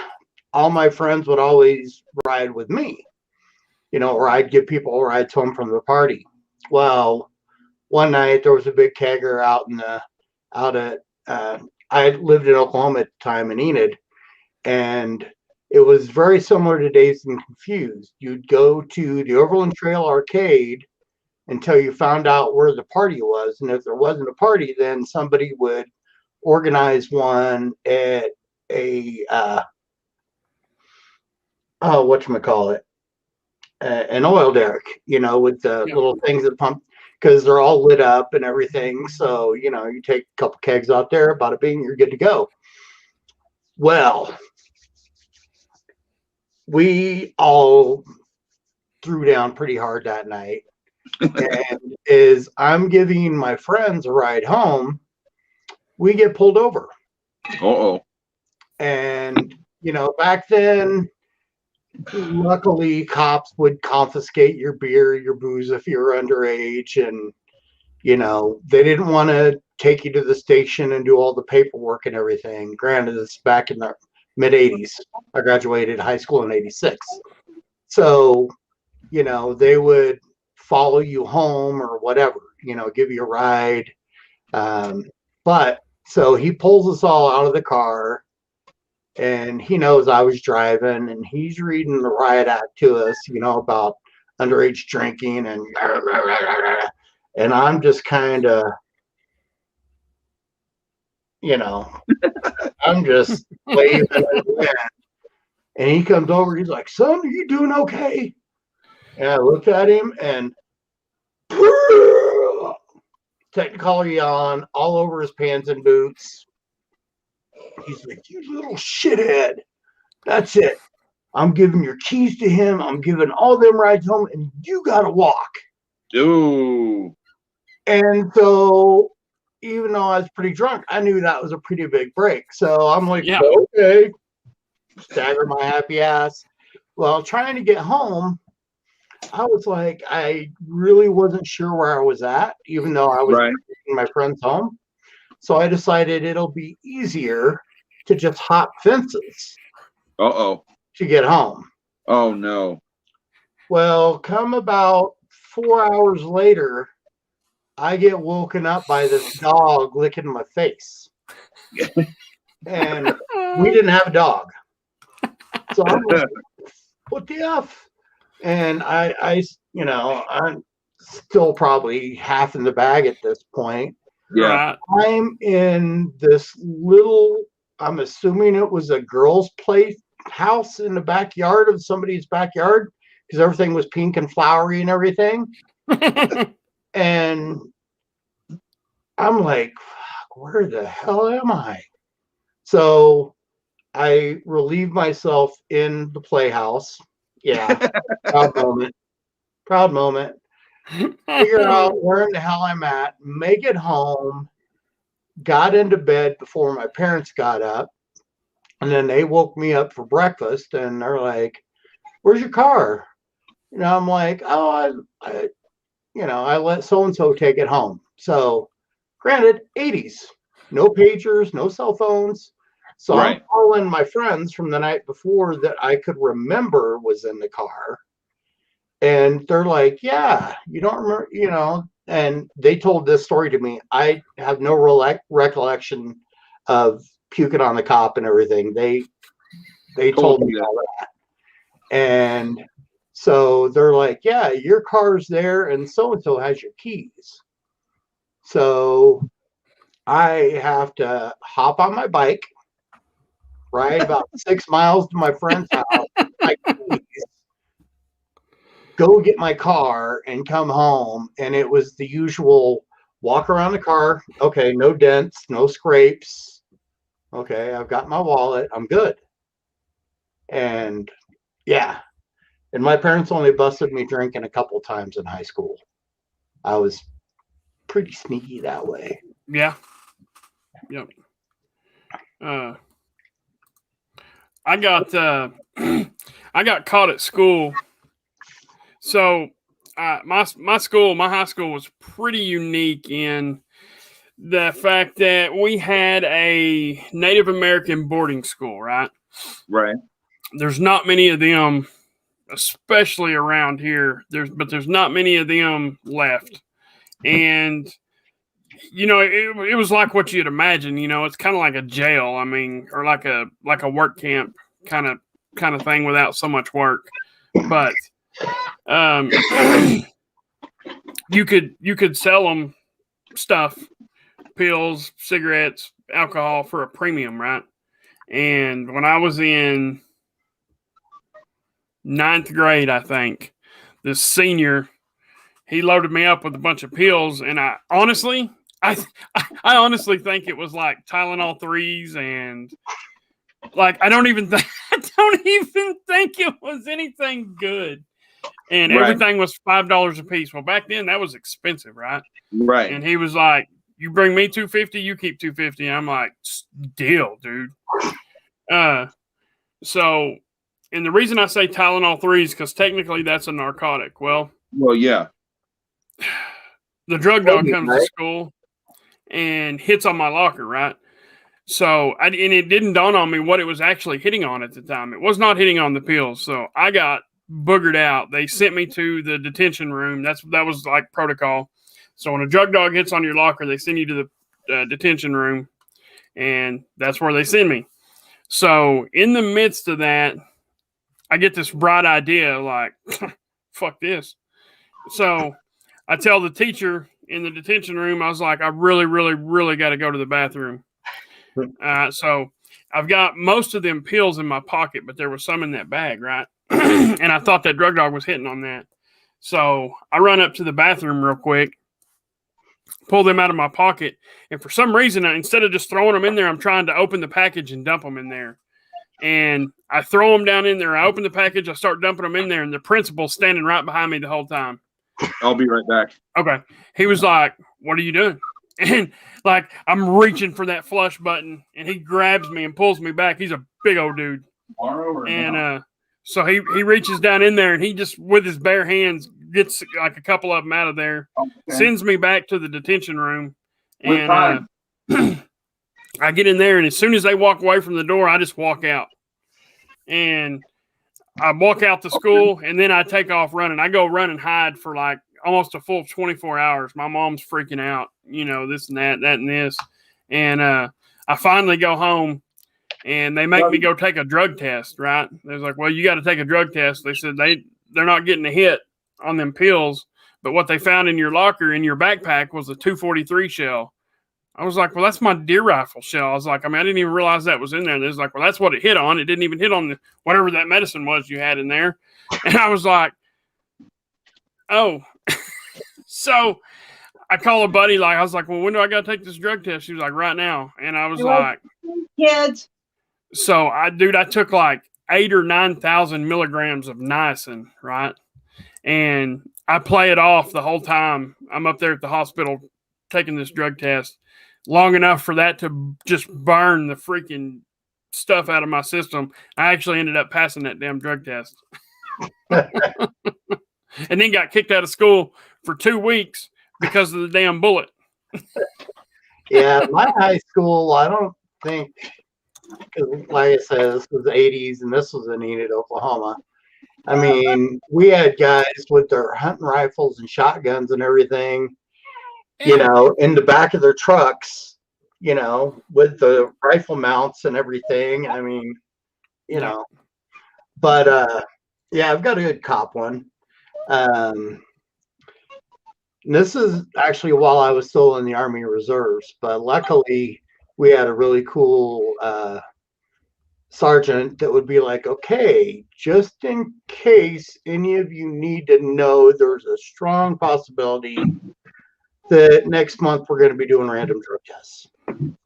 all my friends would always ride with me, or I'd give people rides home from the party. Well, one night there was a big kegger I lived in Oklahoma at the time in Enid, and it was very similar to Dazed and Confused. You'd go to the Overland Trail Arcade until you found out where the party was. And if there wasn't a party, then somebody would organize one at a, an oil derrick, with the little things that pump, because they're all lit up and everything. So, you take a couple kegs out there, bada bing, you're good to go. Well, we all threw down pretty hard that night. And as I'm giving my friends a ride home, we get pulled over. And back then, luckily cops would confiscate your beer, your booze if you were underage, and they didn't want to take you to the station and do all the paperwork and everything. Granted, it's back in the mid 80s. I graduated high school in 86. So, they would follow you home or whatever, give you a ride. But so he pulls us all out of the car, and he knows I was driving, and he's reading the riot act to us, about underage drinking and I'm just kind of, I'm just waving at the wind. And he comes over, he's like, "Son, are you doing okay?" And I looked at him and Technicolor yawn all over his pants and boots. He's like, "You little shithead. That's it. I'm giving your keys to him. I'm giving all them rides home, and you got to walk." Ooh. And so, even though I was pretty drunk, I knew that was a pretty big break. So I'm like, Yeah. Okay. Stagger my happy ass. Well, trying to get home, I was like, I really wasn't sure where I was at, even though I was taking my friends home. So I decided it'll be easier to just hop fences to get home. Oh, no. Well, come about 4 hours later, I get woken up by this dog licking my face. And we didn't have a dog. So I'm like, what the F? And I'm still probably half in the bag at this point. Yeah. I'm in this little, I'm assuming it was a girl's play house in the backyard of somebody's backyard, because everything was pink and flowery and everything. And I'm like, where the hell am I? So I relieve myself in the playhouse. Yeah. Proud moment. Figure out where in the hell I'm at, make it home, got into bed before my parents got up, and then they woke me up for breakfast, and they're like, "Where's your car?" I'm like, "Oh, I let so-and-so take it home." So granted, 80s, no pagers, no cell phones. So I'm calling my friends from the night before that I could remember was in the car. And they're like, "Yeah, you don't remember, and they told this story to me. I have no recollection of puking on the cop and everything. They told me all that. And so they're like, "Yeah, your car's there and so-and-so has your keys." So I have to hop on my bike, ride about 6 miles to my friend's house, my keys, go get my car and come home. And it was the usual walk around the car. Okay, no dents, no scrapes. Okay, I've got my wallet. I'm good. And yeah. And my parents only busted me drinking a couple times in high school. I was pretty sneaky that way. Yeah. Yep. I got caught at school. So my high school was pretty unique in the fact that we had a Native American boarding school, right? Right. There's not many of them, especially around here. There's not many of them left. And it was like what you'd imagine, it's kind of like a jail. I mean, or like a work camp kind of thing without so much work. But you could sell them stuff, pills, cigarettes, alcohol for a premium, right? And when I was in 9th grade, I think, this senior, he loaded me up with a bunch of pills, and I honestly think it was like Tylenol 3s, and like I don't even think it was anything good. And everything was $5 a piece. Well, back then that was expensive, right? Right. And he was like, "You bring me $250, you keep $250." I'm like, "Deal, dude." So, and the reason I say Tylenol 3s because technically that's a narcotic. Well, yeah. The drug dog comes to school and hits on my locker, right? So, and it didn't dawn on me what it was actually hitting on at the time. It was not hitting on the pills. So I got boogered out. They sent me to the detention room. That was like protocol. So when a drug dog hits on your locker, they send you to the detention room, and that's where they send me. So in the midst of that, I get this bright idea, like, fuck this. So I tell the teacher in the detention room, I was like, I really, really, really got to go to the bathroom. So I've got most of them pills in my pocket, but there was some in that bag, right? And I thought that drug dog was hitting on that. So I run up to the bathroom real quick, pull them out of my pocket, and for some reason, instead of just throwing them in there, I'm trying to open the package and dump them in there. And I throw them down in there. I open the package, I start dumping them in there, and the principal's standing right behind me the whole time. I'll be right back. Okay. He was like, "What are you doing?" And like, I'm reaching for that flush button, and he grabs me and pulls me back. He's a big old dude. And so he reaches down in there, and he just, with his bare hands, gets like a couple of them out of there, sends me back to the detention room. And I get in there, and as soon as they walk away from the door, I just walk out. And I walk out to school, and then I take off running. I go run and hide for like almost a full 24 hours. My mom's freaking out, this and that and this. And I finally go home, and they make me go take a drug test, right? They're like, well, you got to take a drug test. They said they're not getting a hit on them pills, but what they found in your locker, in your backpack, was a 243 shell. I was like, well, that's my deer rifle shell. I was like, I didn't even realize that was in there. And they was like, well, that's what it hit on. It didn't even hit on whatever that medicine was you had in there. And I was like, oh. So I call a buddy, I was like, well, when do I got to take this drug test? She was like, right now. And I was like, Kids. so I took like 8,000 or 9,000 milligrams of niacin, right? And I play it off the whole time. I'm up there at the hospital taking this drug test long enough for that to just burn the freaking stuff out of my system. I actually ended up passing that damn drug test. And then got kicked out of school for 2 weeks because of the damn bullet. Yeah, my high school, I don't think, like I said, this was the 80s and this was in Enid, Oklahoma. I mean, we had guys with their hunting rifles and shotguns and everything, in the back of their trucks, with the rifle mounts and everything. I mean, but yeah, I've got a good cop one. This is actually while I was still in the Army Reserves, but luckily we had a really cool sergeant that would be like, okay, just in case any of you need to know, there's a strong possibility that next month we're going to be doing random drug tests.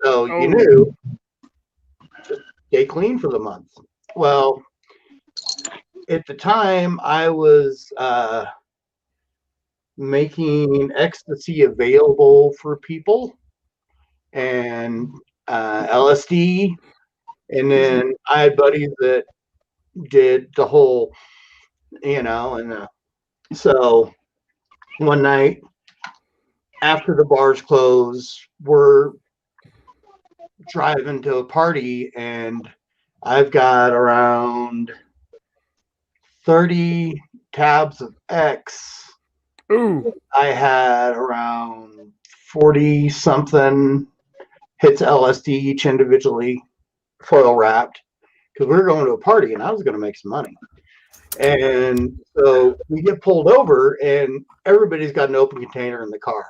So you knew, just stay clean for the month. Well, at the time I was making ecstasy available for people and LSD. And then I had buddies that did the whole, so one night after the bars close, we're driving to a party, and I've got around 30 tabs of X. Ooh. I had around 40 something hits of LSD each individually, foil wrapped, because we were going to a party and I was going to make some money. And so we get pulled over and everybody's got an open container in the car.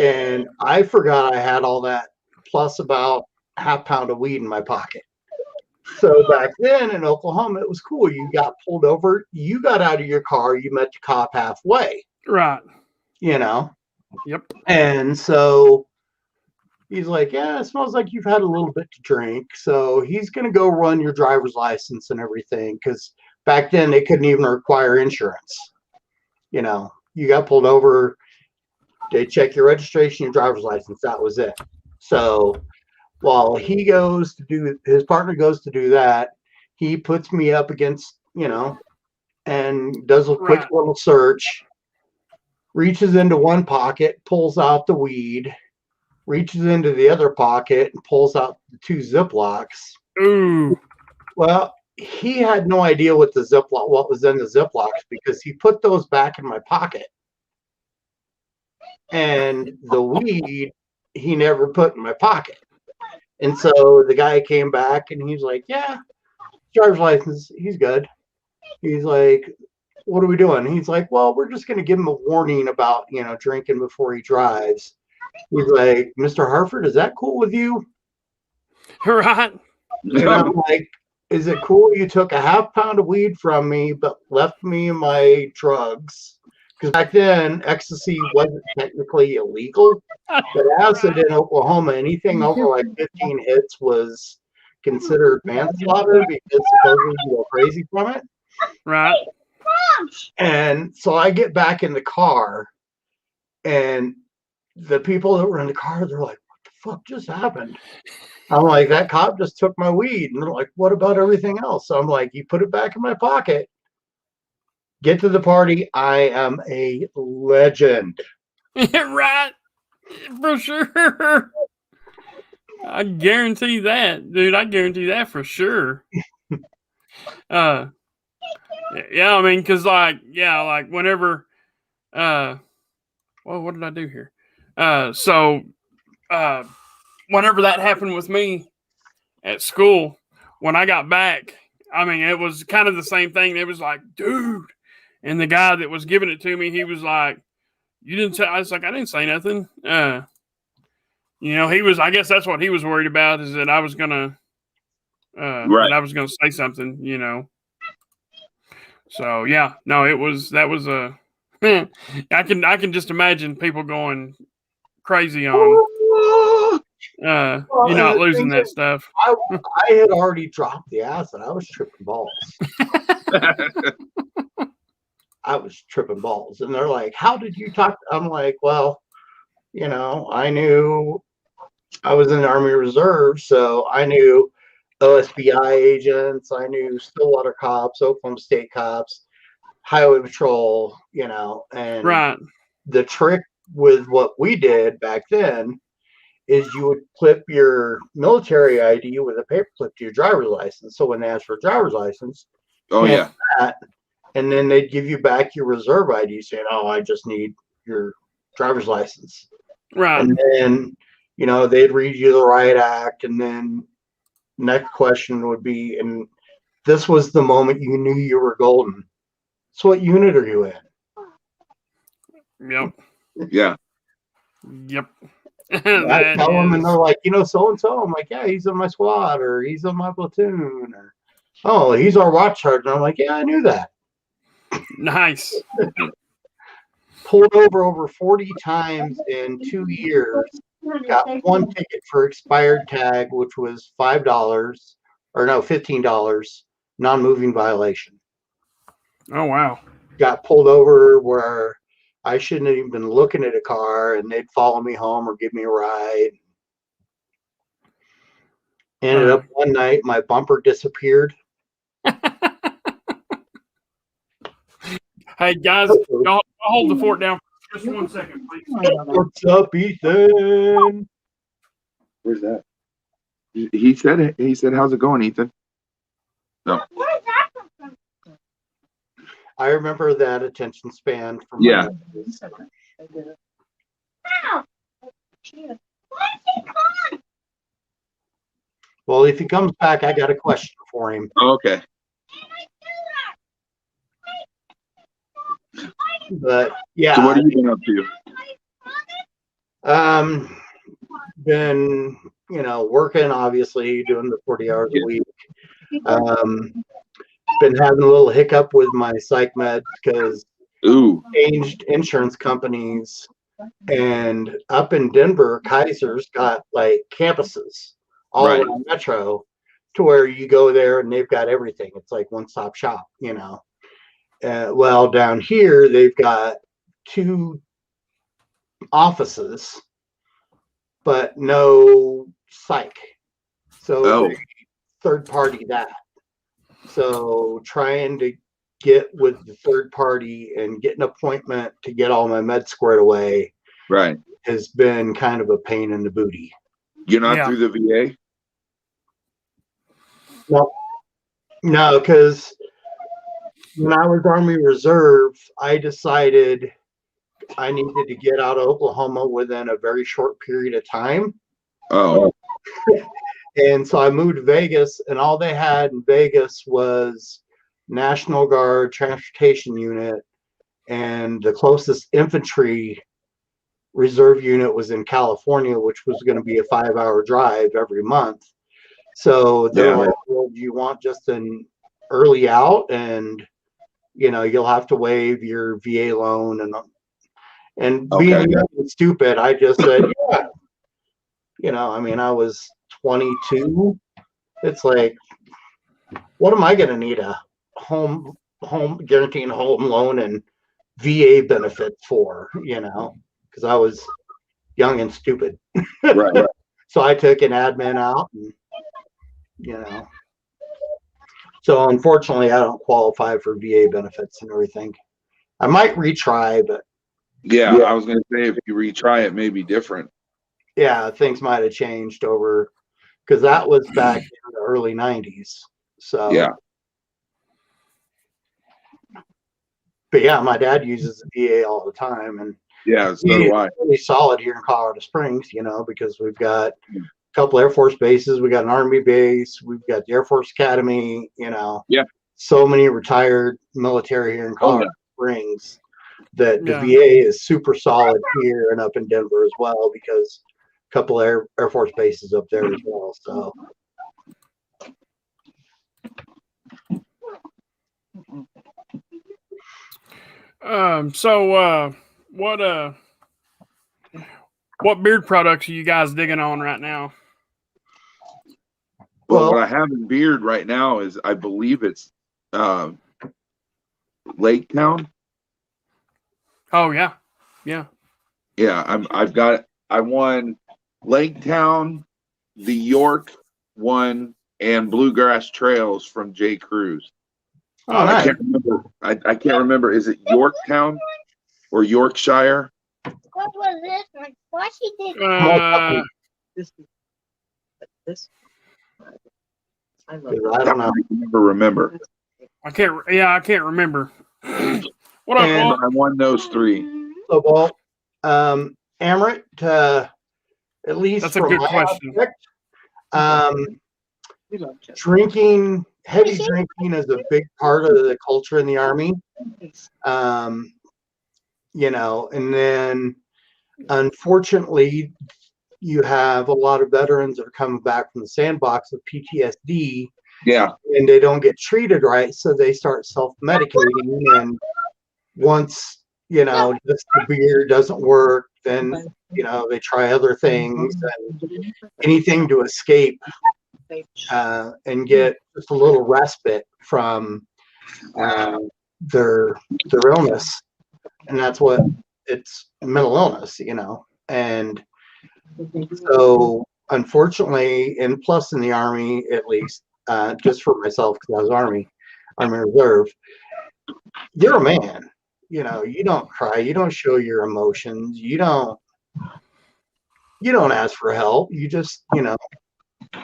And I forgot I had all that plus about half pound of weed in my pocket. So back then in Oklahoma, it was cool. You got pulled over, you got out of your car, you met the cop halfway. Right. Yep. And so he's like, yeah, it smells like you've had a little bit to drink. So he's going to go run your driver's license and everything. Because back then they couldn't even require insurance. You got pulled over, they check your registration, your driver's license. That was it. So while he goes to do, his partner goes to do that, he puts me up against, and does a quick little search, reaches into one pocket, pulls out the weed, reaches into the other pocket and pulls out the 2 Ziplocs. Ooh. Well, he had no idea what was in the Ziplocs because he put those back in my pocket. And the weed he never put in my pocket. And so the guy came back and he's like, yeah, driver's license, he's good. He's like, what are we doing? He's like, well, we're just going to give him a warning about, drinking before he drives. He's like, Mr. Harford, is that cool with you? Right. And I'm like, is it cool you took a half pound of weed from me, but left me my drugs? Because back then, ecstasy wasn't technically illegal, but acid in Oklahoma, anything over like 15 hits was considered manslaughter because supposedly you go crazy from it. Right. And so I get back in the car, and the people that were in the car, they're like, what the fuck just happened? I'm like, that cop just took my weed. And they're like, what about everything else? So I'm like, you put it back in my pocket. Get to the party. I am a legend. Right. For sure. I guarantee that, dude. I guarantee that for sure. Yeah, I mean, because like whenever well, what did I do here? Whenever that happened with me at school, when I got back, I mean, it was kind of the same thing. It was like, dude, and the guy that was giving it to me, he was like, you didn't say. I was like, I didn't say nothing. He was, I guess that's what he was worried about, is that I was gonna that I was gonna say something, So yeah, no, that was a I can just imagine people going crazy on you're not losing that stuff. I had already dropped the acid. I was tripping balls. I was tripping balls. And they're like, how did you talk? I'm like, well, I knew I was in the Army Reserve, so I knew OSBI agents, I knew Stillwater cops, Oklahoma State cops, Highway Patrol, and right. The trick with what we did back then is you would clip your military ID with a paper clip to your driver's license. So when they ask for a driver's license, that, and then they'd give you back your reserve ID saying, oh, I just need your driver's license. Right. And then, they'd read you the riot act, and then next question would be, and this was the moment you knew you were golden. So what unit are you in? Yep. Yeah. Yep. I tell them, and they're like, so-and-so. I'm like, yeah, he's in my squad, or he's in my platoon, or, oh, he's our watch sergeant. I'm like, yeah, I knew that. Nice. Pulled over 40 times in 2 years. Got one ticket for expired tag, which was $15, non-moving violation. Oh, wow. Got pulled over where I shouldn't have even been looking at a car, and they'd follow me home or give me a ride. Ended up one night, my bumper disappeared. Hey, guys, y'all hold the fort down for just 1 second, please. What's up, Ethan? Where's that? He said, how's it going, Ethan? No. I remember that attention span from Yeah. Well, if he comes back, I got a question for him. Okay. But yeah. So what have you been up to? Been working, obviously, doing the 40 hours a week. Been having a little hiccup with my psych meds because changed insurance companies, and up in Denver, Kaiser's got like campuses all around Metro, to where you go there and they've got everything. It's like one-stop shop, well, down here they've got 2 offices, but no psych. So third party that. So trying to get with the third party and get an appointment to get all my meds squared away. Right. has been kind of a pain in the booty. You're not Yeah. through the VA? No, because when I was Army Reserve, I decided I needed to get out of Oklahoma within a very short period of time. Oh, And so I moved to Vegas, and all they had in Vegas was National Guard Transportation Unit, and the closest infantry reserve unit was in California, which was going to be a 5-hour drive every month. So they're Yeah. like, well, do you want just an early out? And, you know, you'll have to waive your VA loan. And being Okay. young and stupid, I just said, yeah. You know, I mean, I was 22. It's like, what am I going to need a home guaranteeing home loan and VA benefits for, you know, because I was young and stupid. right. So I took an admin out, and, you know, so unfortunately I don't qualify for VA benefits and everything. I might retry, but Yeah, I was going to say, if you retry it, may be different. yeah, things might have changed over, because that was back in the early 90s. So Yeah. But yeah, my dad uses the VA all the time, and Yeah, so do I. it's really solid here in Colorado Springs, you know, because we've got a couple Air Force bases, we got an Army base, we've got the Air Force Academy, you know. Yeah. So many retired military here in Colorado Springs that the Yeah. VA is super solid here and up in Denver as well, because a couple Air Force bases up there as well. So What beard products are you guys digging on right now? Well, Well- what I have in beard right now is, I believe it's Lake Town. Oh yeah. Yeah. Yeah, I won Lake Town, the York one, and Bluegrass Trails from J. Cruz. oh, I nice. can't remember. I can't remember. Is it Yorktown or Yorkshire? What was this one? Why she did? This this I love 'Cause it. I don't know. I can never remember. I can't remember. What up, And- Walt? I won those three. So, well, Amaret, at least That's a from good my question. aspect, We love Jeff. heavy drinking is a big part of the culture in the Army. You know, and then unfortunately, you have a lot of veterans that are coming back from the sandbox with PTSD, Yeah, and they don't get treated right, so they start self-medicating. And once, you know, just the beer doesn't work, then, you know, they try other things and anything to escape and get just a little respite from their illness. And that's what it's mental illness, you know. And so unfortunately, and plus in the Army, at least, just for myself, because I was Army Reserve, you're a man. You know, you don't cry, you don't show your emotions, you don't ask for help. You just, you know,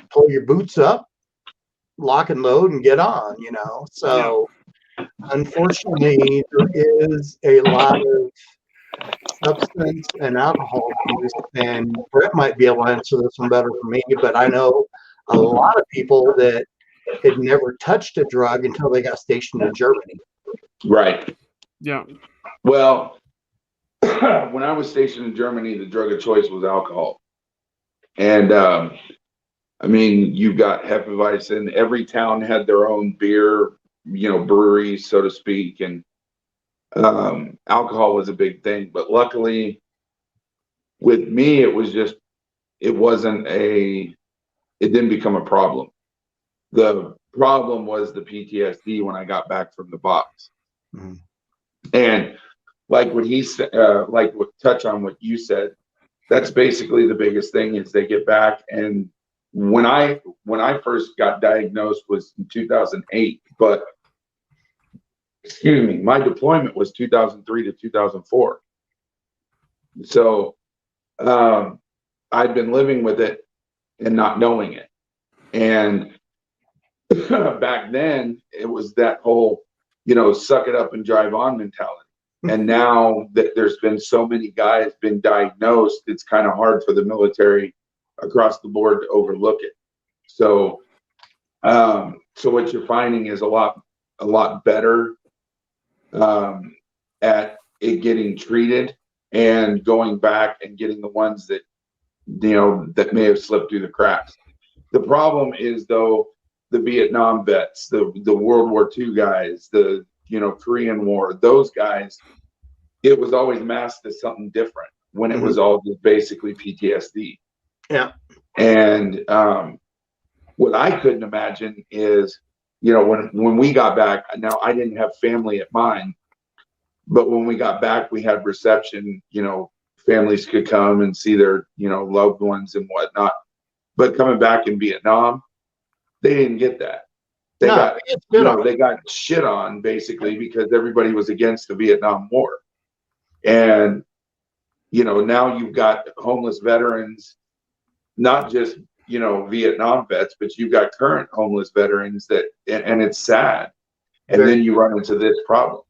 pull your boots up, lock and load, and get on, you know. So unfortunately, there is a lot of substance and alcohol use, and Brett might be able to answer this one better for me, but I know a lot of people that had never touched a drug until they got stationed in Germany. right. Yeah. Well, when I was stationed in Germany, the drug of choice was alcohol. And I mean, you've got Hefeweizen. Every town had their own beer, you know, breweries, so to speak. And alcohol was a big thing. But luckily, with me, it didn't become a problem. The problem was the PTSD when I got back from the box. Mhm. And like what he said, touch on what you said, that's basically the biggest thing is they get back. And when I first got diagnosed was in 2008, but excuse me, my deployment was 2003 to 2004. So I'd been living with it and not knowing it. And back then it was that whole, suck it up and drive on mentality. And now that there's been so many guys been diagnosed, it's kind of hard for the military across the board to overlook it. So, so what you're finding is a lot better at it getting treated and going back and getting the ones that, that may have slipped through the cracks. The problem is, though, the Vietnam vets, the World War II guys, the Korean War, those guys, it was always masked as something different when it was all just basically PTSD. Yeah. And what I couldn't imagine is, when we got back, now I didn't have family at mine, but when we got back, we had reception, families could come and see their, loved ones and whatnot. But coming back in Vietnam, they didn't get that. They got shit on basically because everybody was against the Vietnam War. And, now you've got homeless veterans, not just, Vietnam vets, but you've got current homeless veterans and it's sad. And then you run into this problem.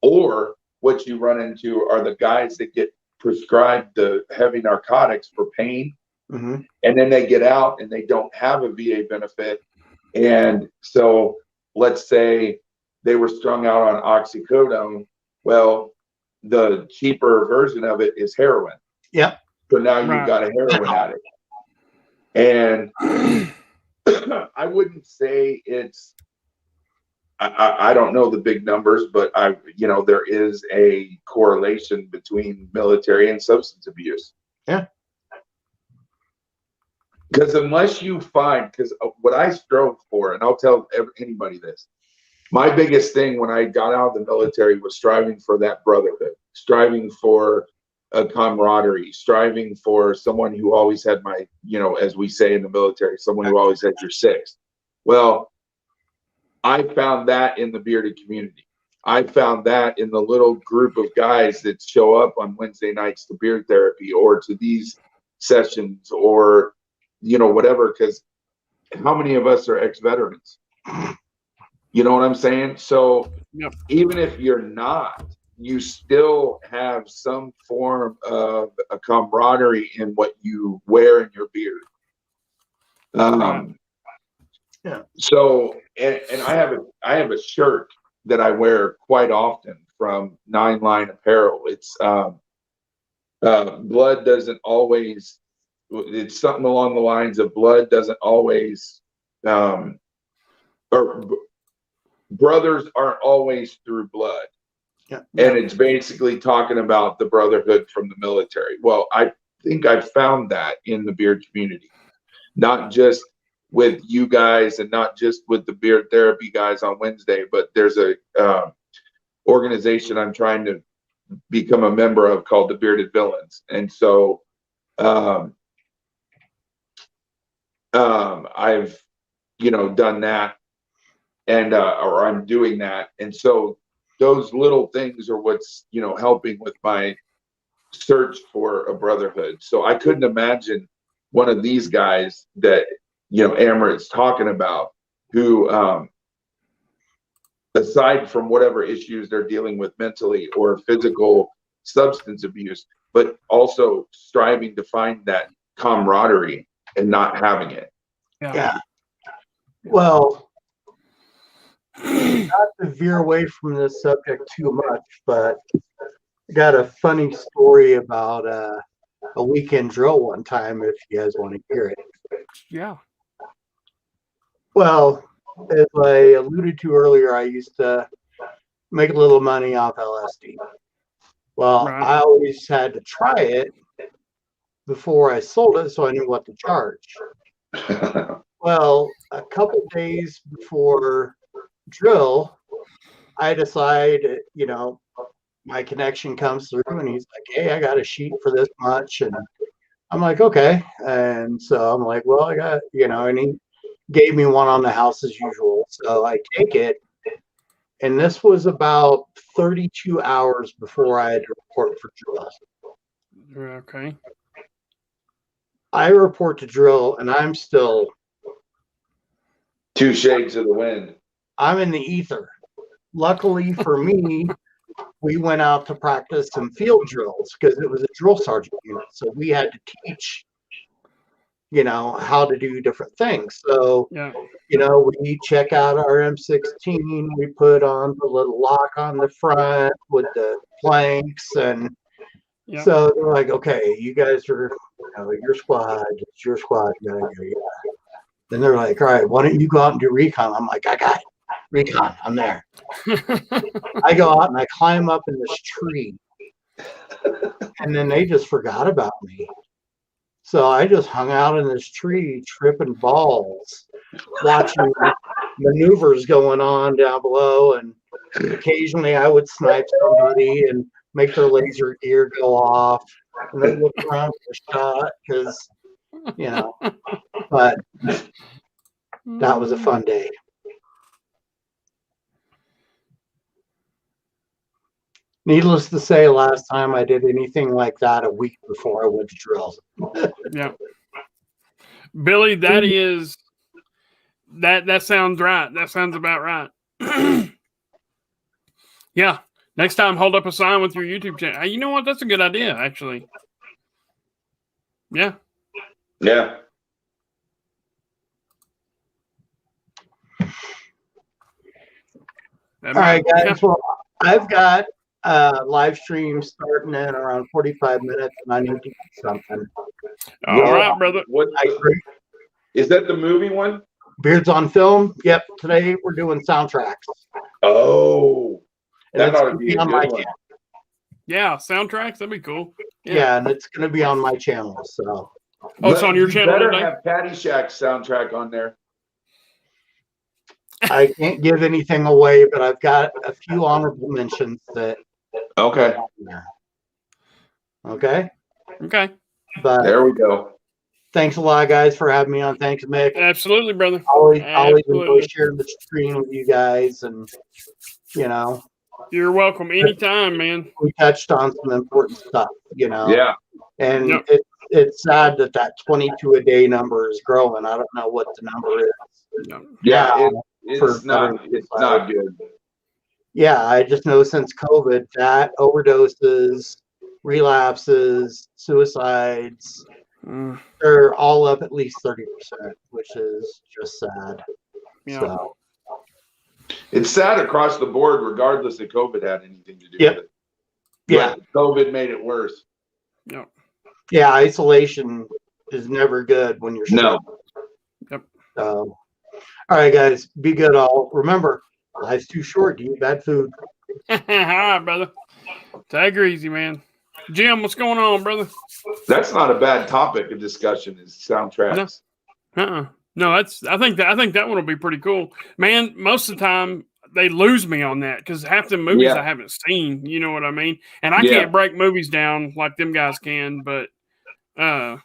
Or what you run into are the guys that get prescribed the heavy narcotics for pain. And then they get out and they don't have a VA benefit. And so let's say they were strung out on oxycodone. Well, the cheaper version of it is heroin. Yep. So now you've got a heroin addict. And I wouldn't say it's, I don't know the big numbers, but there is a correlation between military and substance abuse. Yeah. Because unless you find, because what I strove for, and I'll tell anybody this, my biggest thing when I got out of the military was striving for that brotherhood, striving for a camaraderie, striving for someone who always had my, as we say in the military, someone who always had your six. Well, I found that in the bearded community. I found that in the little group of guys that show up on Wednesday nights to beard therapy or to these sessions or, whatever, because how many of us are ex-veterans? You know what I'm saying? So even if you're not, you still have some form of a camaraderie in what you wear in your beard. So, and I have a shirt that I wear quite often from Nine Line Apparel. It's blood doesn't always. It's something along the lines of blood doesn't always, or brothers aren't always through blood. Yeah. And it's basically talking about the brotherhood from the military. Well, I think I found that in the beard community, not just with you guys and not just with the beard therapy guys on Wednesday, but there's a organization I'm trying to become a member of called the Bearded Villains. And so I've, done that and, or I'm doing that. And so those little things are what's, helping with my search for a brotherhood. So I couldn't imagine one of these guys that, Amaret's talking about who, aside from whatever issues they're dealing with mentally or physical substance abuse, but also striving to find that camaraderie and not having it. Yeah. Well, not to veer away from this subject too much, but I got a funny story about a weekend drill one time, if you guys want to hear it. Yeah. Well, as I alluded to earlier, I used to make a little money off LSD. Well, Right. I always had to try it before I sold it so I knew what to charge. Well, a couple days before drill, I decide, my connection comes through and he's like, hey, I got a sheet for this much. And I'm like, okay. And so I'm like, well, I got, and he gave me one on the house as usual. So I take it. And this was about 32 hours before I had to report for drill. Okay. I report to drill, and I'm still 2 shades of the wind. I'm in the ether. Luckily for me, we went out to practice some field drills because it was a drill sergeant unit. So we had to teach, how to do different things. So, Yeah. We check out our M16, we put on the little lock on the front with the planks. And Yeah. so they're like, okay, you guys are, your squad, it's your squad. Yeah. Then they're like, all right, why don't you go out and do recon? I'm like, I got it. Recon, I'm there. I go out and I climb up in this tree. And then they just forgot about me. So I just hung out in this tree, tripping balls, watching maneuvers going on down below. And occasionally I would snipe somebody and make their laser gear go off. And they look around for a shot because, but that was a fun day. Needless to say, last time I did anything like that a week before I went to drills. Yeah. Billy, that sounds right. That sounds about right. Yeah. Next time, hold up a sign with your YouTube channel. You know what? That's a good idea, actually. Yeah. Yeah. All right, guys. Well, I've got live stream starting in around 45 minutes, and I need to eat something. All right, brother. Is that the movie one? Beards on Film. Yep. Today we're doing soundtracks. Oh, And that it's ought gonna to be be a on good my one. channel. Yeah, soundtracks. That'd be cool. Yeah, and it's going to be on my channel. So. Oh, it's on your channel better today? have Caddyshack soundtrack on there. I can't give anything away, but I've got a few honorable mentions that. Okay. Okay. Okay. But there we go. Thanks a lot, guys, for having me on. Thanks, Mick. Absolutely, brother. Always enjoy Absolutely. sharing the screen with you guys, and You're welcome anytime, man. we touched on some important stuff. Yeah. And Yep. it's sad that 22 a day number is growing. I don't know what the number is. Yeah. For It's not good. Yeah, I just know since COVID, that overdoses, relapses, suicides, they're all up at least 30%, which is just sad. Yeah. So, It's sad across the board, regardless if COVID had anything to do Yep. with it. yeah, But COVID made it worse. yeah, isolation is never good when you're No. struggling. Yep. So, all right, guys, be good. All remember, life's too short to eat bad food. All right, brother. Take her easy, man. Jim, what's going on, brother? That's not a bad topic of discussion. Is soundtracks. No, I think that one will be pretty cool, man. Most of the time they lose me on that because half the movies Yeah. I haven't seen. You know what I mean? And I Yeah. can't break movies down like them guys can. But yeah,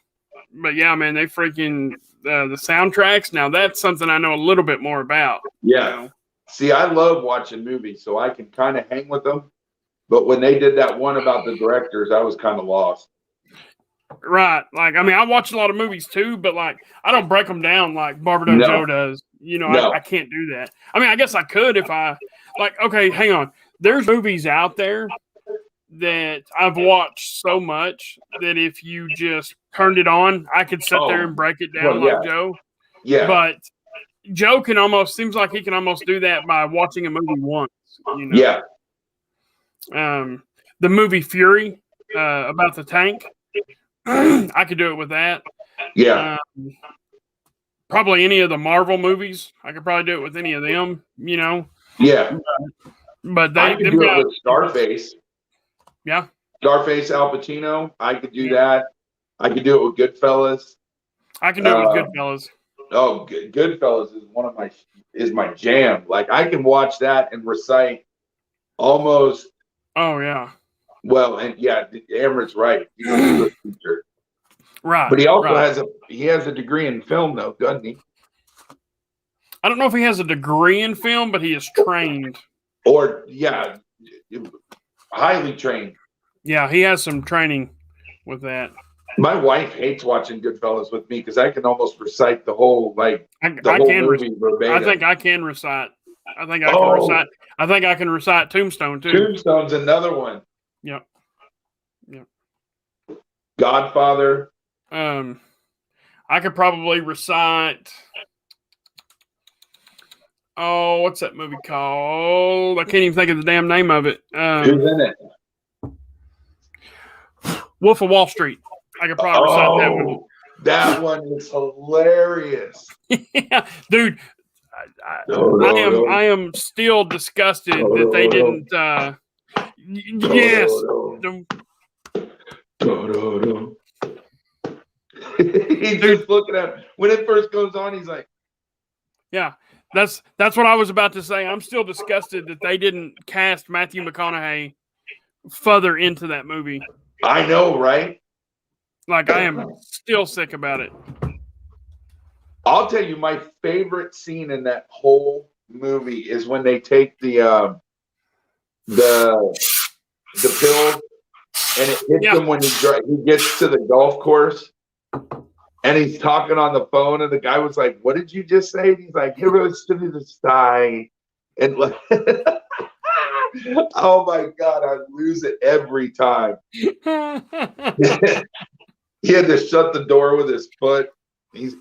man, they freaking the soundtracks. Now that's something I know a little bit more about. Yeah. You know? See, I love watching movies, so I can kind of hang with them. But when they did that one about the directors, I was kind of lost. Right. Like, I mean, I watch a lot of movies too, but like, I don't break them down like Barberdo No. Joe does. You know, No. I can't do that. I mean, I guess I could if I like, okay, hang on. There's movies out there that I've watched so much that if you just turned it on, I could sit there and break it down well, like Joe. Yeah. But Joe seems like he can almost do that by watching a movie once. You know? Yeah. The movie Fury about the tank. I could do it with that. Yeah. Probably any of the Marvel movies. I could probably do it with any of them, you know. Yeah. But I could do it with Scarface. Yeah. Scarface, Al Pacino. I could do that. I could do it with Goodfellas. I can do it with Goodfellas. Oh, Goodfellas is my jam. Like I can watch that and recite almost. Oh yeah. Well, and yeah, Amrit's right. He's a good teacher. Right. But he also has a degree in film, though, doesn't he? I don't know if he has a degree in film, but he is trained. Or highly trained. Yeah, he has some training with that. My wife hates watching Goodfellas with me because I can almost recite the whole I whole can. movie verbatim. I think I can recite. I think I can Oh. recite. I think I can recite Tombstone too. Tombstone's another one. Yep. Godfather. I could probably recite. Oh, what's that movie called? I can't even think of the damn name of it. Who's in it? Wolf of Wall Street. I could probably recite that one. That one is hilarious. Yeah, dude. I am still disgusted that they didn't. Yes. He's just looking at it. When it first goes on, he's like, Yeah, that's what I was about to say. I'm still disgusted that they didn't cast Matthew McConaughey further into that movie. I know, right? Like, I am still sick about it. I'll tell you, my favorite scene in that whole movie is when they take the pill and it hits him when he gets to the golf course and he's talking on the phone and the guy was like, "What did you just say?" And he's like, "It was to the sky," and like, oh my God, I lose it every time. He had to shut the door with his foot. He's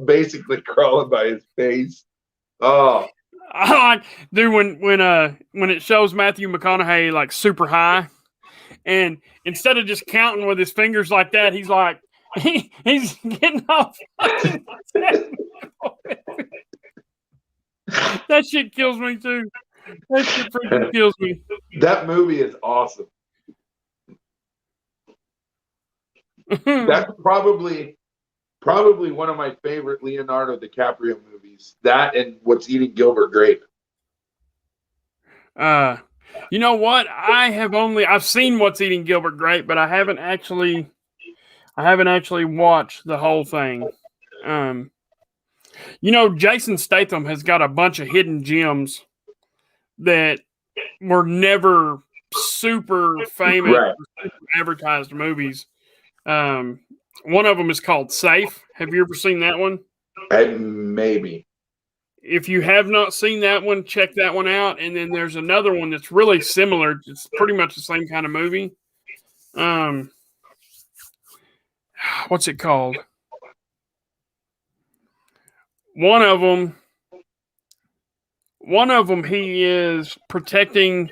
basically crawling by his face. Oh, dude, when it shows Matthew McConaughey like super high, and instead of just counting with his fingers like that, he's like he's getting off. That shit kills me too. That shit freaking kills me. That movie is awesome. That's probably one of my favorite Leonardo DiCaprio movies. That and What's Eating Gilbert Grape. You know what? I've seen What's Eating Gilbert Grape, but I haven't actually watched the whole thing. Jason Statham has got a bunch of hidden gems that were never super famous, Right. super advertised movies. One of them is called Safe. Have you ever seen that one? Maybe. If you have not seen that one, check that one out. And then there's another one that's really similar. It's pretty much the same kind of movie. What's it called? One of them, he is protecting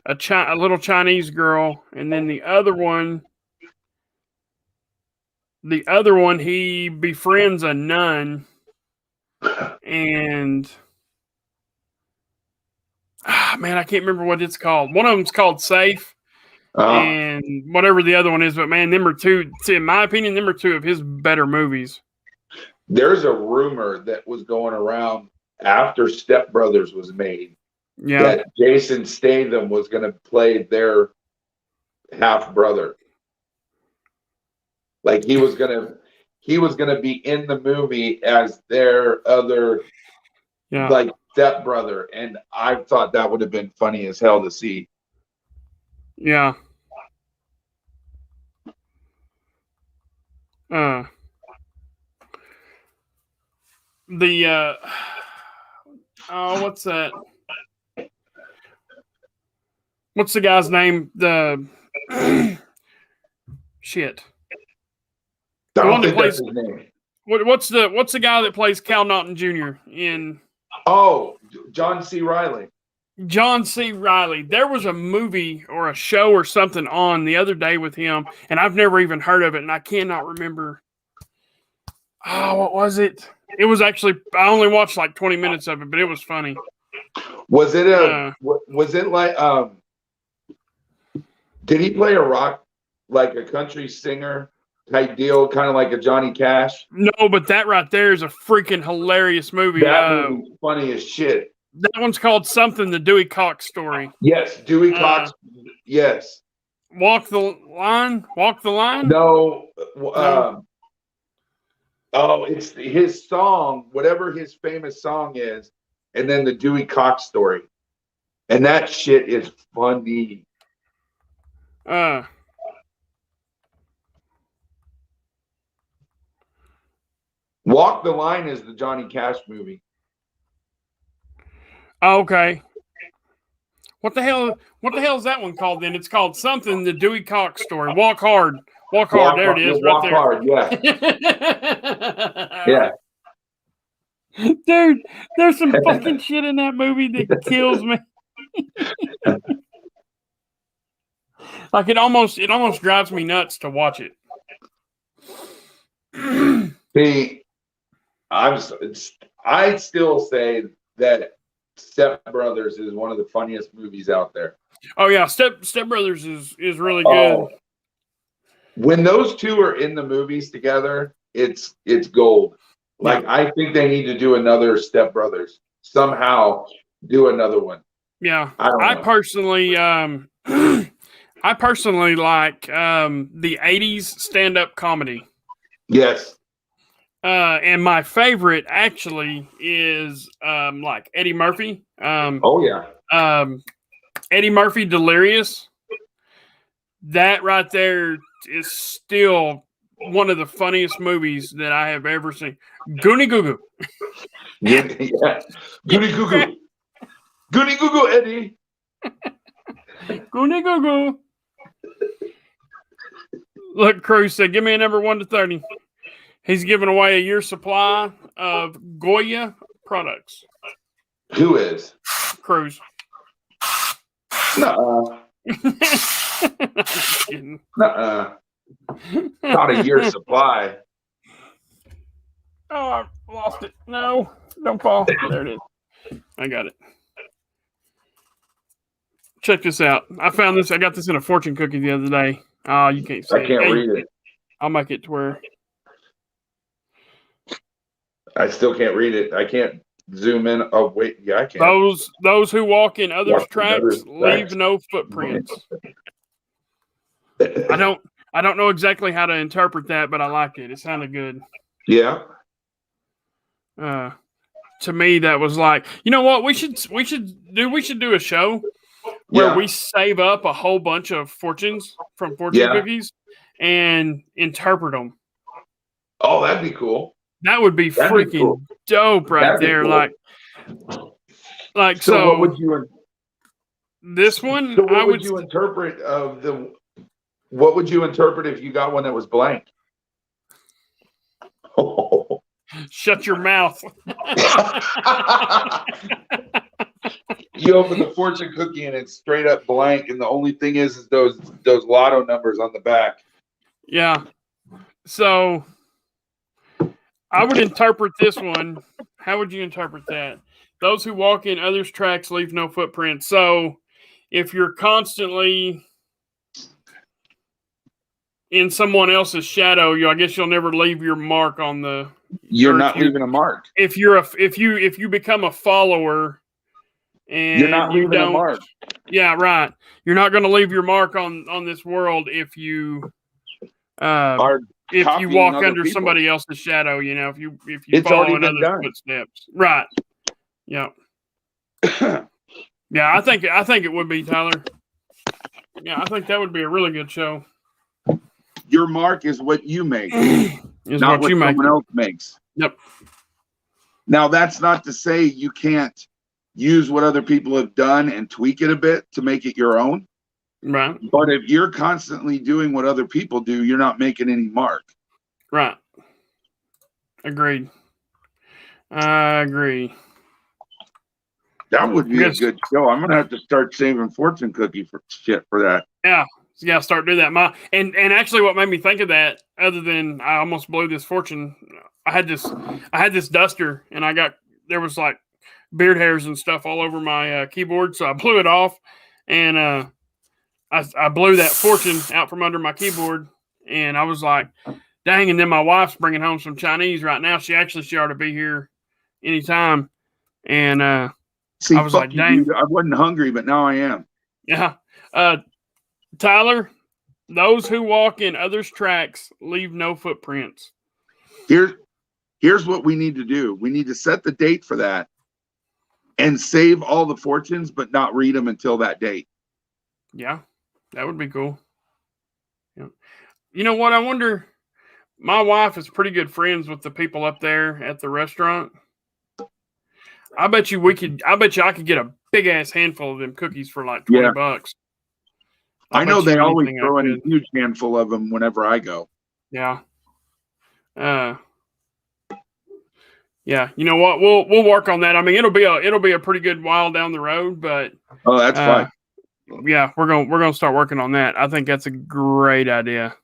a little Chinese girl, and then the other one, he befriends a nun, and man, I can't remember what it's called. One of them's called Safe, and whatever the other one is. But man, them are two. In my opinion, them are two of his better movies. There's a rumor that was going around after Step Brothers was made that Jason Statham was going to play their half brother. Like he was going to be in the movie as their other like step brother, and I thought that would have been funny as hell to see. Yeah. What's that? What's the guy's name? The shit. I don't think that's his name. What's the guy that plays Cal Naughton Jr. in? Oh, John C. Reilly. John C. Reilly. There was a movie or a show or something on the other day with him, and I've never even heard of it, and I cannot remember. Oh, what was it? It was actually, I only watched like 20 minutes of it, but it was funny. Was it like did he play a rock, like a country singer type deal, kind of like a Johnny Cash? No, but that right there is a freaking hilarious movie. That movie's funny as shit. That one's called something, The Dewey Cox Story. Yes, Dewey Cox. Yes. Walk the Line? No. It's his song, whatever his famous song is, and then The Dewey Cox Story. And that shit is funny. Walk the Line is the Johnny Cash movie. Oh, okay. What the hell is that one called then? It's called something, the Dewey Cox story. Walk Hard. Walk Hard. There it is, Walk right Hard, yeah. there. Yeah. Dude, there's some fucking shit in that movie that kills me. Like it almost drives me nuts to watch it. See, I still say that Step Brothers is one of the funniest movies out there. Oh yeah, Step Brothers is really good. When those two are in the movies together, it's gold. Like I think they need to do another Step Brothers. Somehow do another one. Yeah. I personally I personally like the 80s stand-up comedy. Yes. And my favorite actually is like Eddie Murphy. Oh yeah. Eddie Murphy Delirious. That right there is still one of the funniest movies that I have ever seen. Goonie Goo Goo. Yeah. Goonie Goo Goo. Goonie Goo Goo, Eddie. Goonie Goo Goo. Look, Cruz said, give me a number 1 to 30. He's giving away a year's supply of Goya products. Who is? Cruz. Nuh-uh. Just kidding. Nuh-uh. Not a year's supply. Oh, I lost it. No, don't fall. There it is. I got it. Check this out. I found this. I got this in a fortune cookie the other day. Oh, you can't see it. I can't read it. I'll make it to where. I still can't read it. I can't zoom in. Oh, wait. Yeah, I can. Those who walk in others' Walk in tracks others' leave tracks. no footprints. I don't know exactly how to interpret that, but I like it. It sounded good. Yeah. To me, that was like, you know what? We should do a show where we save up a whole bunch of fortunes from fortune cookies and interpret them. Oh, that'd be cool. That would be freaking dope right there. Cool. Like So, so. what would you? This one, So, what I would you interpret of the? What would you interpret if you got one that was blank? Oh. Shut your mouth. You open the fortune cookie and it's straight up blank, and the only thing is those lotto numbers on the back. Yeah. So I would interpret this one. How would you interpret that? Those who walk in others' tracks leave no footprint. So if you're constantly in someone else's shadow, I guess you'll never leave your mark on the. You're not leaving a mark. If you become a follower, and you're not leaving a mark. Yeah, right. You're not going to leave your mark on this world if you walk under somebody else's shadow. You know, if you follow in others' footsteps. Right. Yeah. Yeah, I think it would be, Tyler. Yeah, I think that would be a really good show. Your mark is what you make, is not what you someone else makes. Yep. Now, that's not to say you can't use what other people have done and tweak it a bit to make it your own. Right. But if you're constantly doing what other people do, you're not making any mark. Right. Agreed. I agree. That would be a good show. I'm gonna have to start saving fortune cookie for that. Yeah, start doing that. And actually, what made me think of that, other than I almost blew this fortune, I had this duster, and there was like beard hairs and stuff all over my keyboard, so I blew it off, and I blew that fortune out from under my keyboard, and I was like, dang! And then my wife's bringing home some Chinese right now. She ought to be here anytime, and I was like, dang! I wasn't hungry, but now I am. Yeah. Tyler, those who walk in others' tracks leave no footprints. Here's what we need to do. We need to set the date for that and save all the fortunes, but not read them until that date. Yeah, that would be cool. Yeah. You know what? I wonder my wife is pretty good friends with the people up there at the restaurant. I bet you I could get a big ass handful of them cookies for like $20. Yeah. I I know bet you they always anything I throw in a could. huge handful of them whenever I go. Yeah. Yeah. You know what? We'll work on that. I mean, it'll be a pretty good while down the road, but Oh, that's fine. yeah, we're gonna start working on that. I think that's a great idea.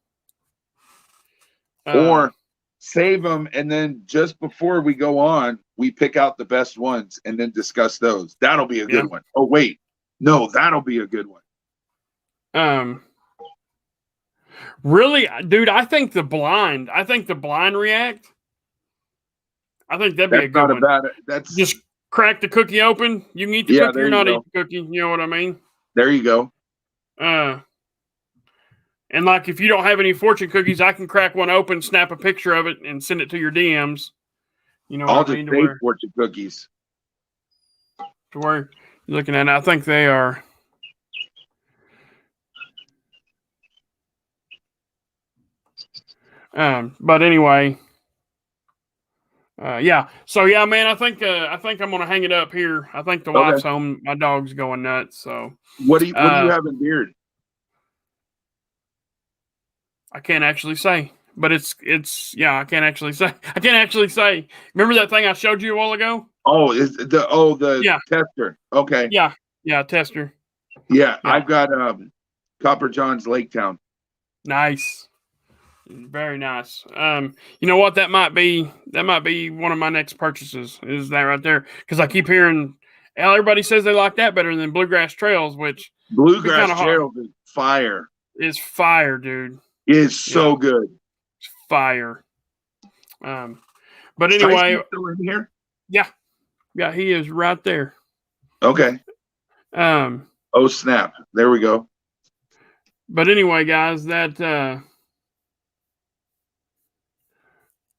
Or save them, and then just before we go on, we pick out the best ones and then discuss those. That'll be a good one. Oh wait, no, that'll be a good one. Really, dude, I think the blind react. I think that'd be a good one. That's Just crack the cookie open. You can eat the cookie or not eat the cookie. You know what I mean? There you go. And like if you don't have any fortune cookies, I can crack one open, snap a picture of it, and send it to your DMs. You know, I'll just take fortune cookies. To where you're looking at it, I think they are. But anyway, yeah. So yeah, man, I think I'm gonna hang it up here. I think the wife's home. My dog's going nuts. So what do you have in beard? I can't actually say, but it's yeah. I can't actually say. Remember that thing I showed you a while ago? Oh, the tester. Okay. Yeah, tester. Yeah, I've got Copper John's Lake Town. Nice. Very nice. You know what? That might be one of my next purchases. Is that right there? Because I keep hearing everybody says they like that better than Bluegrass Trails, which Bluegrass Trails is fire. Is fire, dude. It is so good. It's fire. But anyway, still in here? Yeah, he is right there. Okay. Oh snap! There we go. But anyway, guys, that.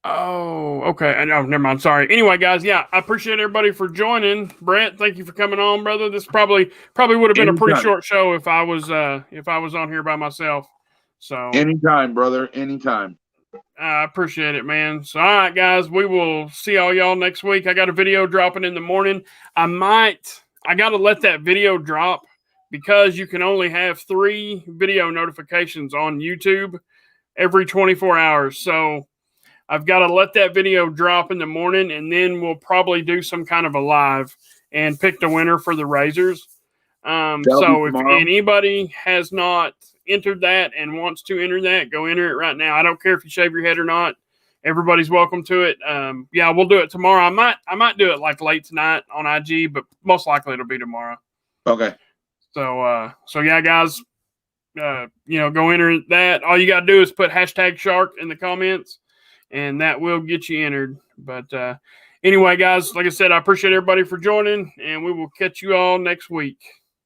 Oh, okay. Oh, never mind. Sorry. Anyway, guys, yeah, I appreciate everybody for joining. Brett, thank you for coming on, brother. This probably would have been a pretty short show if I was on here by myself. So anytime, brother. Anytime. I appreciate it, man. So all right, guys, we will see all y'all next week. I got a video dropping in the morning. I got to let that video drop because you can only have 3 video notifications on YouTube every 24 hours. So I've got to let that video drop in the morning, and then we'll probably do some kind of a live and pick the winner for the razors. So if anybody has not entered that and wants to enter that, go enter it right now. I don't care if you shave your head or not. Everybody's welcome to it. Yeah, we'll do it tomorrow. I might do it like late tonight on IG, but most likely it'll be tomorrow. Okay. So yeah, guys, go enter that. All you got to do is put #shark in the comments, and that will get you entered. But anyway, guys, like I said, I appreciate everybody for joining, and we will catch you all next week.